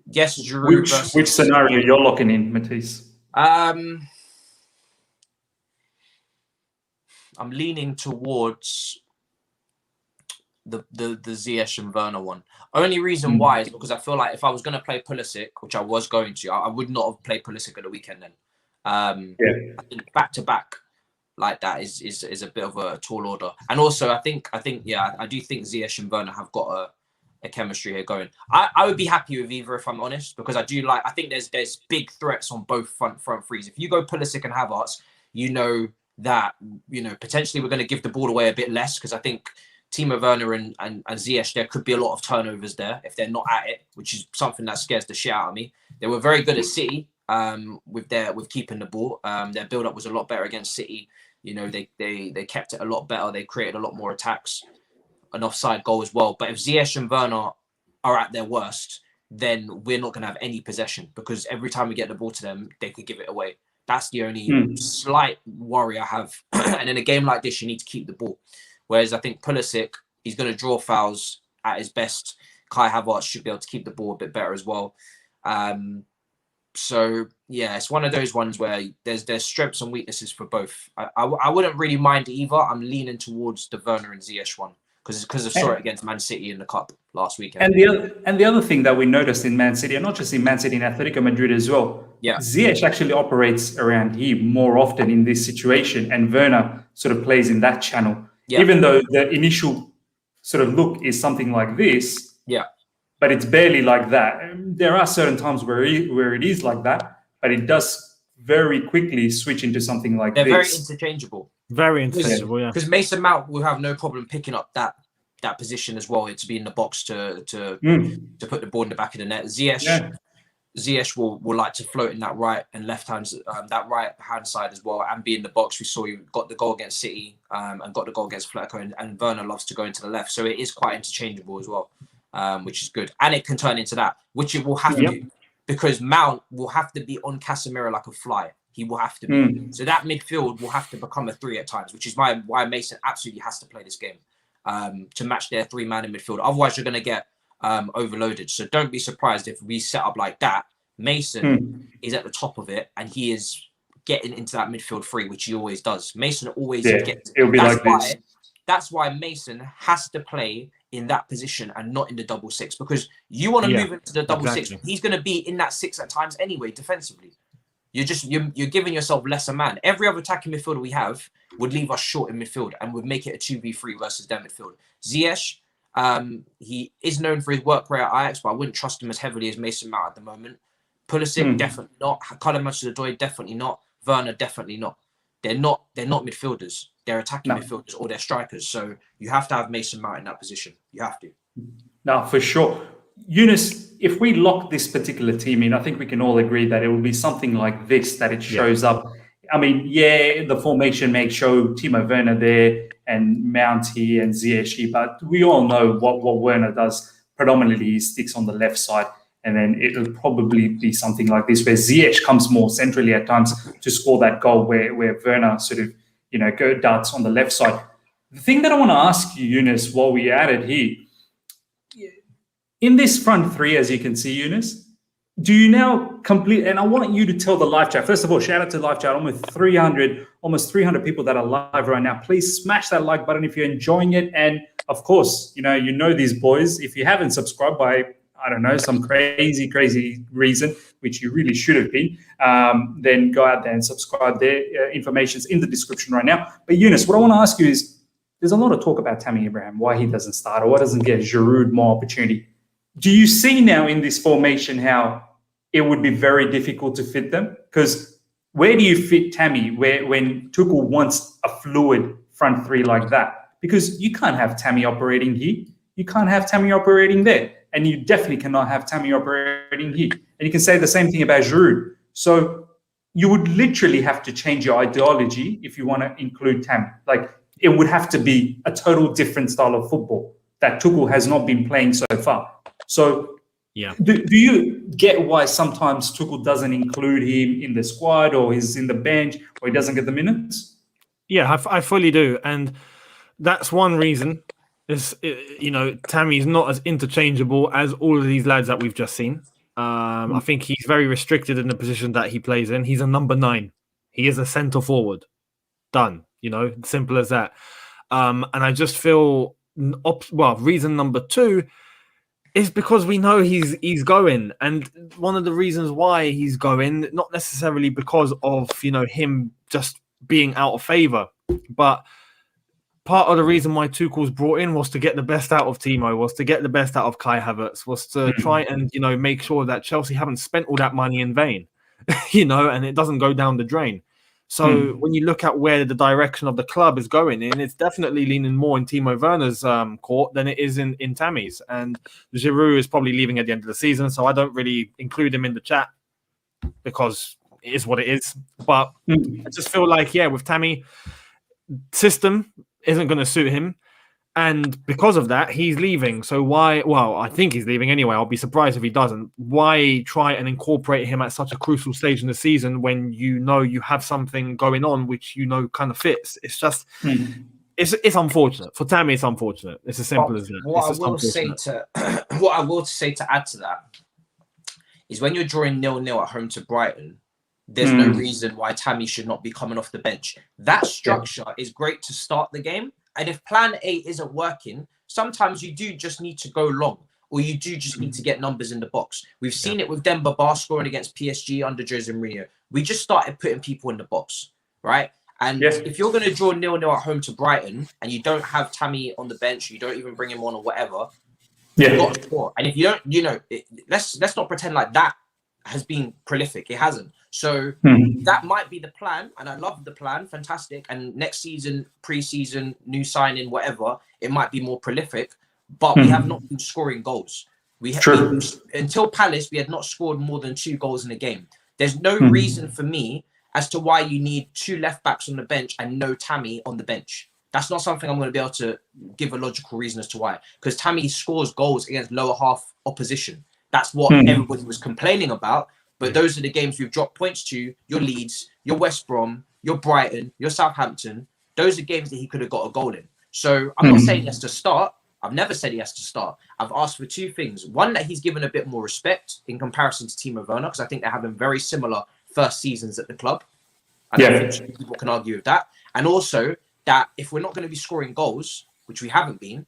Yes, Giroud. Which scenario you're locking in, Matisse? I'm leaning towards the Ziyech and Werner one. Only reason why is because I feel like if I was going to play Pulisic, which I was going to, I would not have played Pulisic at the weekend then. I think back to back like that is a bit of a tall order. And also I think I do think Ziyech and Werner have got a chemistry here going. I would be happy with either if I'm honest, because I think there's big threats on both front threes. If you go Pulisic and Havertz, that potentially we're going to give the ball away a bit less, because I think Timo Werner and Ziyech, there could be a lot of turnovers there if they're not at it, which is something that scares the shit out of me. They were very good at City with keeping the ball. Their build up was a lot better against City. They kept it a lot better. They created a lot more attacks, an offside goal as well. But if Ziyech and Werner are at their worst, then we're not going to have any possession, because every time we get the ball to them, they could give it away. That's the only slight worry I have. And in a game like this, you need to keep the ball. Whereas I think Pulisic, he's going to draw fouls at his best. Kai Havertz should be able to keep the ball a bit better as well. So, it's one of those ones where there's strengths and weaknesses for both. I wouldn't really mind either. I'm leaning towards the Werner and Ziyech one, because I saw it against Man City in the Cup last weekend. And the other thing that we noticed in Man City, and not just in Man City, in Atletico Madrid as well, Ziyech actually operates around here more often in this situation, and Werner sort of plays in that channel. Even though the initial sort of look is something like this, but it's barely like that. There are certain times where it is like that, but it does very quickly switch into something like this. They're very interchangeable. Very interchangeable, Because Mason Mount will have no problem picking up that position as well, to be in the box to put the ball in the back of the net. Ziyech will like to float in that right and left hand, that right hand side as well, and be in the box. We saw you got the goal against City and got the goal against Flacco, and Werner loves to go into the left, so it is quite interchangeable as well, which is good. And it can turn into that, which it will have to, because Mount will have to be on Casemiro like a fly. He will have to be. So that midfield will have to become a 3 at times, which is why Mason absolutely has to play this game to match their 3-man in midfield. Otherwise, you're going to get overloaded. So don't be surprised if we set up like that Mason is at the top of it, and he is getting into that midfield three, which he always does. Mason always gets. It'll be like this. That's why Mason has to play in that position and not in the double six, because you want to move into the double six. He's going to be in that six at times anyway, defensively. You're giving yourself lesser man. Every other attacking midfielder we have would leave us short in midfield and would make it a 2v3 versus their midfield. Ziyech, he is known for his work rate at Ajax, but I wouldn't trust him as heavily as Mason Mount at the moment. Pulisic, definitely not. Callum Hudson-Odoi, definitely not. Werner, definitely not. They're not midfielders. They're attacking midfielders or they're strikers. So you have to have Mason Mount in that position. You have to. No, for sure. Younes, if we lock this particular team in, I think we can all agree that it will be something like this, that it shows up. I mean, the formation may show Timo Werner there and Mount here and Ziyech, but we all know what Werner does. Predominantly, he sticks on the left side, and then it'll probably be something like this, where Ziyech comes more centrally at times to score that goal, where Werner sort of, go darts on the left side. The thing that I want to ask you, Younes, while we're at it here, in this front three, as you can see, Younes, do you now complete? And I want you to tell the live chat. First of all, shout out to live chat. Almost 300 people that are live right now. Please smash that like button if you're enjoying it. And of course, you know these boys. If you haven't subscribed by, I don't know, some crazy reason, which you really should have been, then go out there and subscribe. Their information's in the description right now. But Younes, what I want to ask you is, there's a lot of talk about Tammy Abraham, why he doesn't start or why doesn't get Giroud more opportunity. Do you see now in this formation how it would be very difficult to fit them? Because where do you fit Tammy when Tuchel wants a fluid front three like that? Because you can't have Tammy operating here. You can't have Tammy operating there. And you definitely cannot have Tammy operating here. And you can say the same thing about Giroud. So you would literally have to change your ideology if you want to include Tammy. Like, it would have to be a total different style of football that Tuchel has not been playing so far. So do you get why sometimes Tuchel doesn't include him in the squad, or he's in the bench, or he doesn't get the minutes? Yeah, I fully do. And that's one reason is, Tammy's not as interchangeable as all of these lads that we've just seen. I think he's very restricted in the position that he plays in. He's a number 9. He is a centre forward. Done. Simple as that. And I just feel, reason number 2 is because we know he's going. And one of the reasons why he's going, not necessarily because of, him just being out of favour, but part of the reason why Tuchel's brought in was to get the best out of Timo, was to get the best out of Kai Havertz, was to try and, make sure that Chelsea haven't spent all that money in vain, and it doesn't go down the drain. So when you look at where the direction of the club is going in, it's definitely leaning more in Timo Werner's court than it is in Tammy's. And Giroud is probably leaving at the end of the season, so I don't really include him in the chat because it is what it is. But I just feel like, with Tammy, system isn't going to suit him. And because of that, he's leaving. So why? Well, I think he's leaving anyway. I'll be surprised if he doesn't. Why try and incorporate him at such a crucial stage in the season when you have something going on which kind of fits? It's just, it's unfortunate. For Tammy, it's unfortunate. It's as simple as that. What I will say to add to that is, when you're drawing 0-0 at home to Brighton, there's no reason why Tammy should not be coming off the bench. That structure is great to start the game. And if plan A isn't working, sometimes you do just need to go long, or you do just need to get numbers in the box. We've seen it with Demba Ba scoring against PSG under Jose Mourinho. We just started putting people in the box, right? And if you're going to draw 0-0 at home to Brighton and you don't have Tammy on the bench, you don't even bring him on or whatever, you've got to score. And if you don't, let's not pretend like that has been prolific. It hasn't. So that might be the plan, and I love the plan, fantastic. And next season, pre-season, new signing, whatever, it might be more prolific, but we have not been scoring goals. Until Palace, we had not scored more than 2 goals in a game. There's no reason for me as to why you need 2 left-backs on the bench and no Tammy on the bench. That's not something I'm going to be able to give a logical reason as to why, because Tammy scores goals against lower half opposition. That's what everybody was complaining about. But those are the games we've dropped points to. Your Leeds, your West Brom, your Brighton, your Southampton. Those are games that he could have got a goal in. So I'm not saying that's to start. I've never said he has to start. I've asked for 2 things. One, that he's given a bit more respect in comparison to Timo Werner, because I think they're having very similar first seasons at the club. I don't think people can argue with that. And also that if we're not going to be scoring goals, which we haven't been,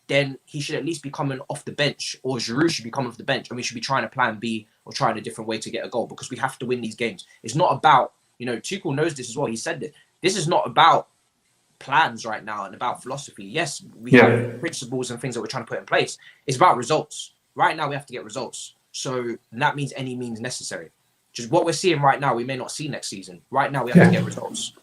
then he should at least be coming off the bench, or Giroud should be coming off the bench, and we should be trying a plan B or trying a different way to get a goal, because we have to win these games. It's not about, Tuchel knows this as well. He said it. This is not about plans right now and about philosophy. Yes, we have principles and things that we're trying to put in place. It's about results. Right now, we have to get results. So that means any means necessary. Just what we're seeing right now, we may not see next season. Right now, we have to get results.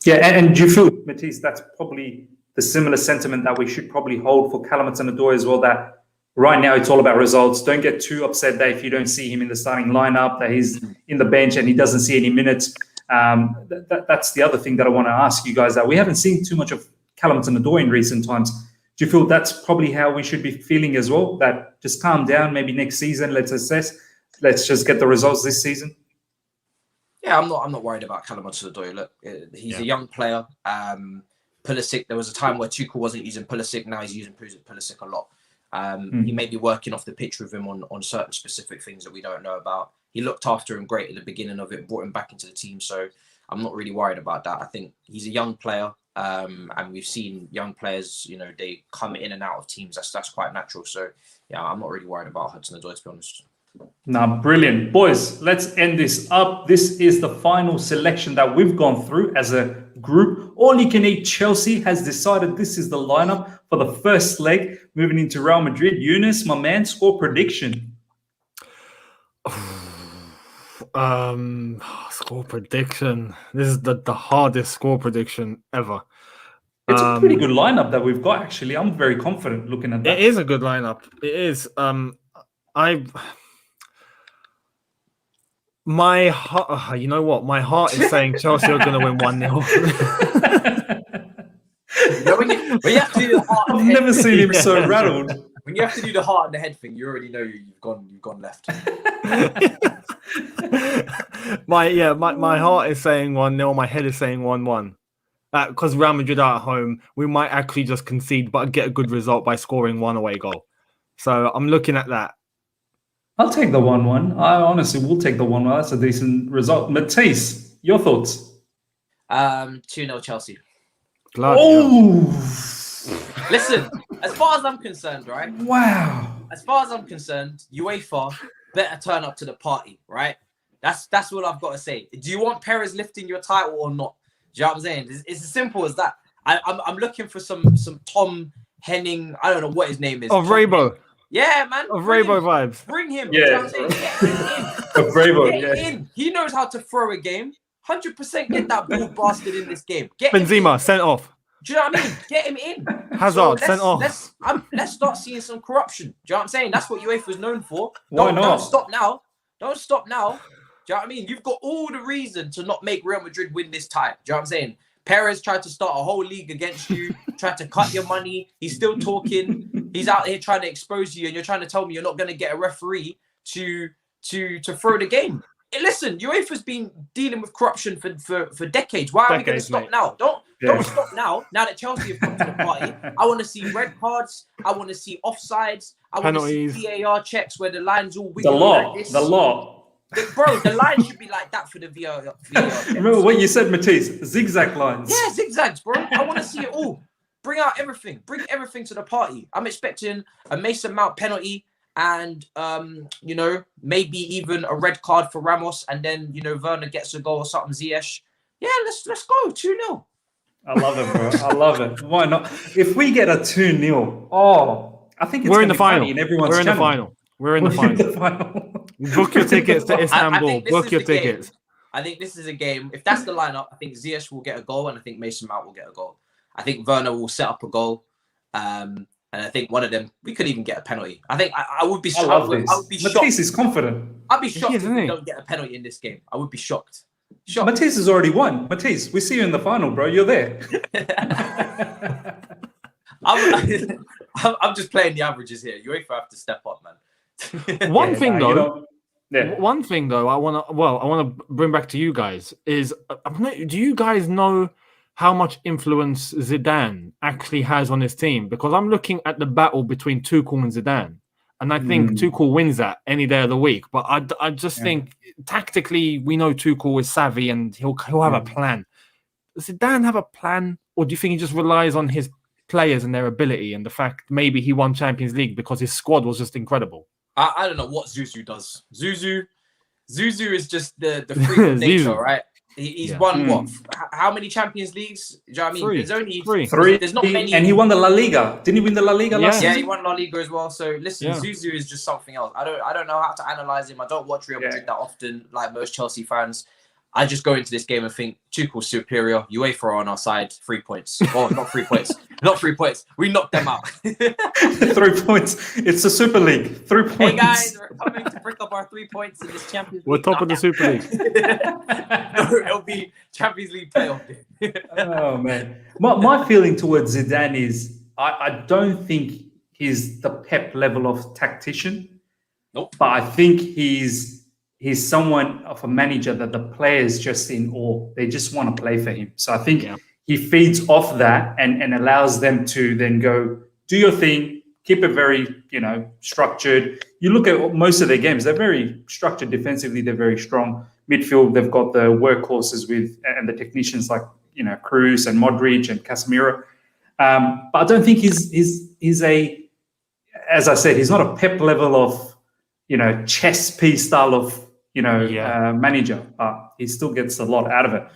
Yeah, and do you feel, Matisse, that's probably the similar sentiment that we should probably hold for Callum Hudson-Odoi as well, that right now it's all about results. Don't get too upset that if you don't see him in the starting lineup, that he's in the bench and he doesn't see any minutes. That's the other thing that I want to ask you guys, that we haven't seen too much of Callum Hudson-Odoi in recent times. Do you feel that's probably how we should be feeling as well? That just calm down, maybe next season, let's assess. Let's just get the results this season. Yeah, I'm not worried about Callum Hudson-Odoi. Look, he's a young player. Pulisic, there was a time where Tuchel wasn't using Pulisic. Now he's using Pulisic a lot. He may be working off the pitch with him on certain specific things that we don't know about. He looked after him great at the beginning of it, brought him back into the team. So I'm not really worried about that. I think he's a young player. And we've seen young players, they come in and out of teams. That's quite natural. So, yeah, I'm not really worried about Hudson-Odoi, to be honest. Now, brilliant. Boys, let's end this up. This is the final selection that we've gone through as a group. All You Can Eat Chelsea has decided this is the lineup for the first leg. Moving into Real Madrid. Younes, my man, score prediction. Score prediction. This is the hardest score prediction ever. It's a pretty good lineup that we've got, actually. I'm very confident looking at that. It is a good lineup. It is. My heart, you know what? My heart is saying Chelsea are going to win 1-0. When you have to do the heart I've never seen him so rattled. When you have to do the heart and the head thing, you already know you've gone left. My heart is saying 1-0. My head is saying 1-1. Because Real Madrid are at home, we might actually just concede, but get a good result by scoring 1 away goal. So I'm looking at that. I'll take the 1-1. I honestly will take the 1-1. That's a decent result. Matisse, your thoughts? 2-0 Chelsea. Listen, as far as I'm concerned, right? Wow. As far as I'm concerned, UEFA better turn up to the party, right? That's what I've got to say. Do you want Perez lifting your title or not? Do you know what I'm saying? It's as simple as that. I'm looking for some Tom Henning. I don't know what his name is. Of Rabo. Yeah, man. Of Rabo vibes. Bring him. Yeah. You know what I'm saying? Get him in. Of Rabo, Get him in. He knows how to throw a game. 100% get that ball bastard in this game. Get Benzema sent off. Do you know what I mean? Get him in. Hazard sent off. Let's start seeing some corruption. Do you know what I'm saying? That's what UEFA is known for. Why not? Don't stop now. Don't stop now. Do you know what I mean? You've got all the reason to not make Real Madrid win this tie. Do you know what I'm saying? Perez tried to start a whole league against you, tried to cut your money. He's still talking. He's out here trying to expose you, and you're trying to tell me you're not going to get a referee to throw the game. Hey, listen, UEFA's been dealing with corruption for decades. Why are we going to stop now? Don't stop now. Now that Chelsea have come to the party, I want to see red cards. I want to see offsides. I want to see VAR checks where the lines all wiggle like this. The law. Bro, the line should be like that for the VAR checks. Remember what you said, Matisse? Zigzag lines. Yeah, zigzags, bro. I want to see it all. Bring out everything. Bring everything to the party. I'm expecting a Mason Mount penalty and, maybe even a red card for Ramos. And then, Werner gets a goal or something. Ziyech. Yeah, let's go. 2-0. I love it, bro. I love it. Why not? If we get a 2-0, I think it's we're in the final. We're in the final. We're in the final. Book your tickets to Istanbul. Book your tickets. I think this is a game. If that's the lineup, I think Ziyech will get a goal, and I think Mason Mount will get a goal. I think Werner will set up a goal, and I think one of them we could even get a penalty. I think I would be shocked. I would be shocked. Matisse is confident. I'd be shocked if we don't get a penalty in this game. I would be shocked. Matisse has already won. Matisse, we see you in the final, bro. You're there. I'm just playing the averages here. UEFA have to step up, man. One thing though, I want to bring back to you guys is, do you guys know how much influence Zidane actually has on his team, because I'm looking at the battle between Tuchel and Zidane, and I think Tuchel wins that any day of the week. But I just think tactically, we know Tuchel is savvy and he'll have a plan. Does Zidane have a plan, or do you think he just relies on his players and their ability and the fact maybe he won Champions League because his squad was just incredible? I don't know what Zizou does. Zizou is just the freak of nature, right? He's won what? How many Champions Leagues? Do you know what I mean? Three. There's only three. There's not many. And he won the La Liga. Didn't he win the La Liga last season? Yeah, he won La Liga as well. So listen, Zizou is just something else. I don't know how to analyze him. I don't watch Real Madrid that often, like most Chelsea fans. I just go into this game and think Tuchel's superior. UEFA are on our side. 3 points. Oh, not 3 points. Not 3 points. We knocked them out. 3 points. It's the Super League. 3 points. Hey guys, we're coming to pick up our 3 points in this Champions League. We're top of the Super League. It'll be Champions League playoff. Oh man, my feeling towards Zidane is I don't think he's the Pep level of tactician. Nope. But I think he's someone of a manager that the players just in awe. They just want to play for him. So I think he feeds off that and allows them to then go do your thing, keep it very, structured. You look at most of their games, they're very structured defensively. They're very strong. Midfield, they've got the workhorses and the technicians like, Cruz and Modric and Casemiro. But I don't think he's a, as I said, he's not a Pep level of, chess piece style of, manager. But he still gets a lot out of it.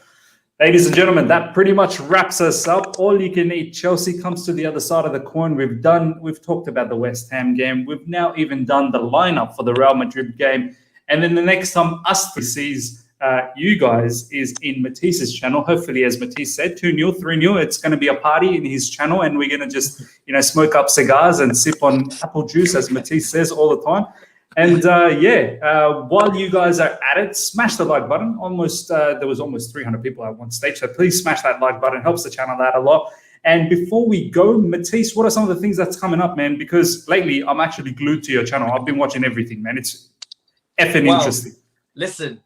Ladies and gentlemen, that pretty much wraps us up. All you can eat. Chelsea comes to the other side of the coin. We've talked about the West Ham game. We've now even done the lineup for the Real Madrid game. And then the next time us sees you guys is in Matisse's channel. Hopefully, as Matisse said, 2-0, 3-0. It's going to be a party in his channel, and we're going to just, smoke up cigars and sip on apple juice, as Matisse says all the time. And while you guys are at it, smash the like button. There was almost 300 people at one stage, so please smash that like button. It helps the channel out a lot. And before we go, Matisse, what are some of the things that's coming up, man? Because lately I'm actually glued to your channel. I've been watching everything, man. It's effing interesting. Listen,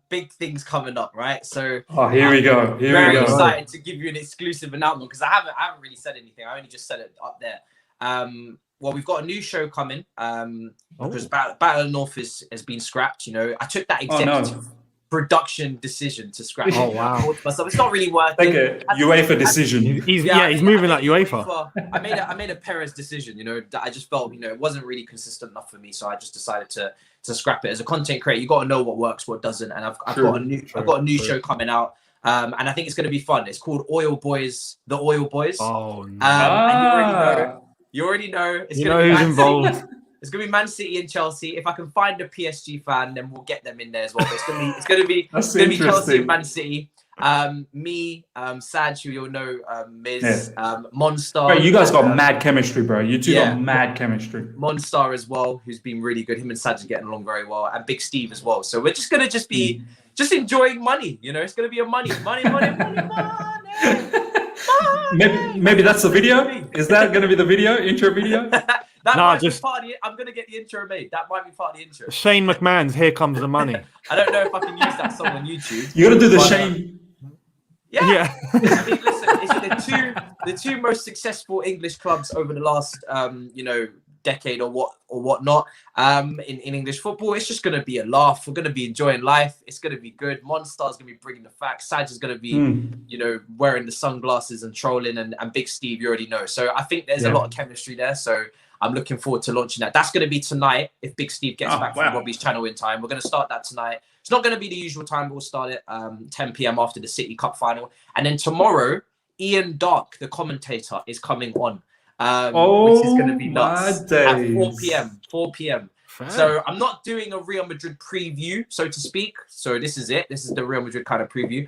big things coming up, right? So here we go. Very excited to give you an exclusive announcement because I haven't really said anything. I only just said it up there. Well, we've got a new show coming because Battle of the North has been scrapped. I took that executive production decision to scrap. Oh wow! So it's not really working. Like a UEFA decision. He's moving like UEFA. I made a Perez decision. That I just felt it wasn't really consistent enough for me, so I just decided to scrap it. As a content creator, you got to know what works, what doesn't, and I've got a new show coming out. And I think it's going to be fun. It's called Oil Boys, the Oil Boys. Oh no! And you already know it's going to be who's involved. It's going to be Man City and Chelsea. If I can find a PSG fan, then we'll get them in there as well. But it's going to be Chelsea and Man City. Me, Saj, who you'll know, Miz, Monster. Bro, you guys got mad chemistry, bro. You two got mad chemistry. Monster as well, who's been really good. Him and Saj are getting along very well, and Big Steve as well. So we're just going to be enjoying money. It's going to be a money. Maybe that's the video. Is that going to be the intro video? That might be part of it. I'm going to get the intro made. That might be part of the intro. Shane McMahon's "Here Comes the Money." I don't know if I can use that song on YouTube. You got to do the Shane. Yeah. I mean, listen, it's the two most successful English clubs over the last decade or whatnot in English football. It's just going to be a laugh. We're going to be enjoying life. It's going to be good. Monster's going to be bringing the facts. Saj is going to be wearing the sunglasses and trolling, and Big Steve, you already know. So I think there's a lot of chemistry there. So I'm looking forward to launching that. That's going to be tonight if Big Steve gets back from Robbie's channel in time. We're going to start that tonight. It's not going to be the usual time. We'll start it 10 p.m. after the City Cup final. And then tomorrow, Ian Dark, the commentator, is coming on. Which is going to be nuts at 4 p.m. Fair. So I'm not doing a Real Madrid preview, so to speak. So this is it. This is the Real Madrid kind of preview.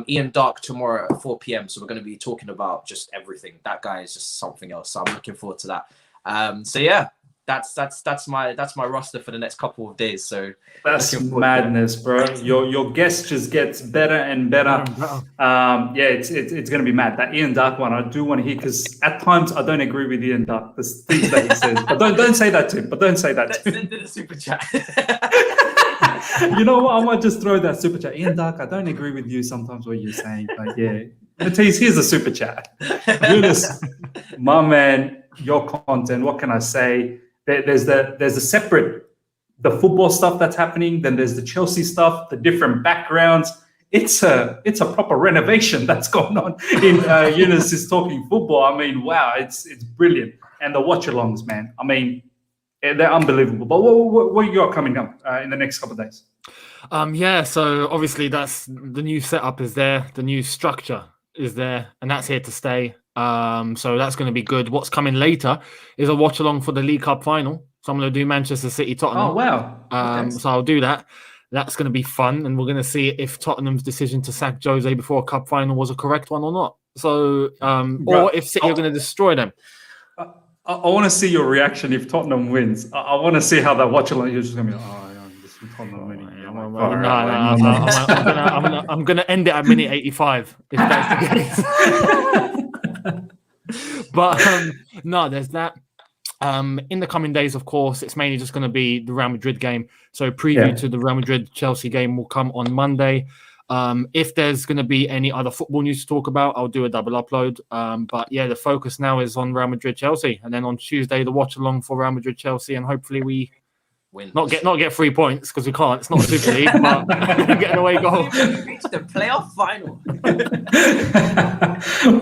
Ian Dark tomorrow at 4 p.m. So we're going to be talking about just everything. That guy is just something else. So I'm looking forward to that. So yeah, that's my roster for the next couple of days. So that's madness, bro. Your guest just gets better and better. It's gonna be mad. That Ian Dark one, I do want to hear, because at times I don't agree with Ian Dark, the things that he says. But don't say that to him. Send in a super chat. You know what? I might just throw that super chat. Ian Dark, I don't agree with you sometimes what you're saying, but yeah. Matisse, here's a super chat. Younes, my man, your content. What can I say? There's a separate the football stuff that's happening. Then there's the Chelsea stuff, the different backgrounds. It's a proper renovation that's going on in Younes is talking football. I mean, wow, it's brilliant. And the watch-alongs, man. I mean, they're unbelievable. But what you got coming up in the next couple of days? So obviously that's the new setup is there, the new structure is there, and that's here to stay. So that's going to be good. What's coming later is a watch along for the League Cup final. So I'm going to do Manchester City Tottenham. Oh wow! Okay. So I'll do that. That's going to be fun, and we're going to see if Tottenham's decision to sack Jose before a cup final was a correct one or not. So, or if City are going to destroy them. I want to see your reaction if Tottenham wins. I want to see how that watch along. You're just going to be like, this is Tottenham winning. I'm going to end it at minute 85 if that's the case. But no, there's that. In the coming days, of course, it's mainly just going to be the Real Madrid game. So preview to the Real Madrid-Chelsea game will come on Monday. If there's going to be any other football news to talk about, I'll do a double upload. But yeah, the focus now is on Real Madrid-Chelsea. And then on Tuesday, the watch-along for Real Madrid-Chelsea. And hopefully we not get 3 points because we can't. It's not a Super League, but get an away goal. Reach the playoff final.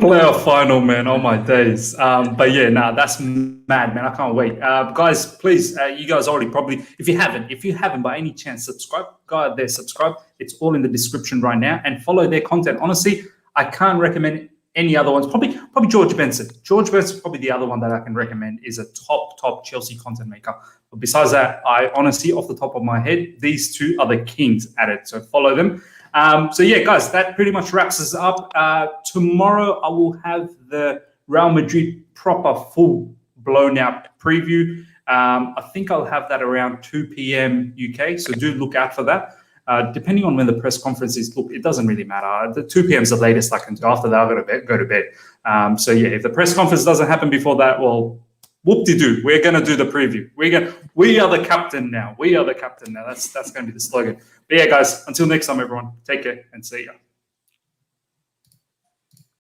Playoff final, man. Oh my days. But yeah, that's mad, man. I can't wait. Guys, please, you guys already probably, if you haven't by any chance, subscribe. Go out there, subscribe. It's all in the description right now, and follow their content. Honestly, I can't recommend any other ones. Probably George Benson. George Benson, probably the other one that I can recommend, is a top Chelsea content maker. But besides that, I honestly, off the top of my head, these two are the kings at it. So follow them. So yeah, guys, that pretty much wraps us up. Tomorrow I will have the Real Madrid proper full blown out preview. I think I'll have that around 2 p.m. UK. So do look out for that. Depending on when the press conference is, look, it doesn't really matter. The 2 p.m. is the latest I can do. After that, I've got to go to bed. So yeah, if the press conference doesn't happen before that, well, whoop-de-doo. We're going to do the preview. We are the captain now. We are the captain now. That's going to be the slogan. But yeah, guys, until next time, everyone, take care and see ya.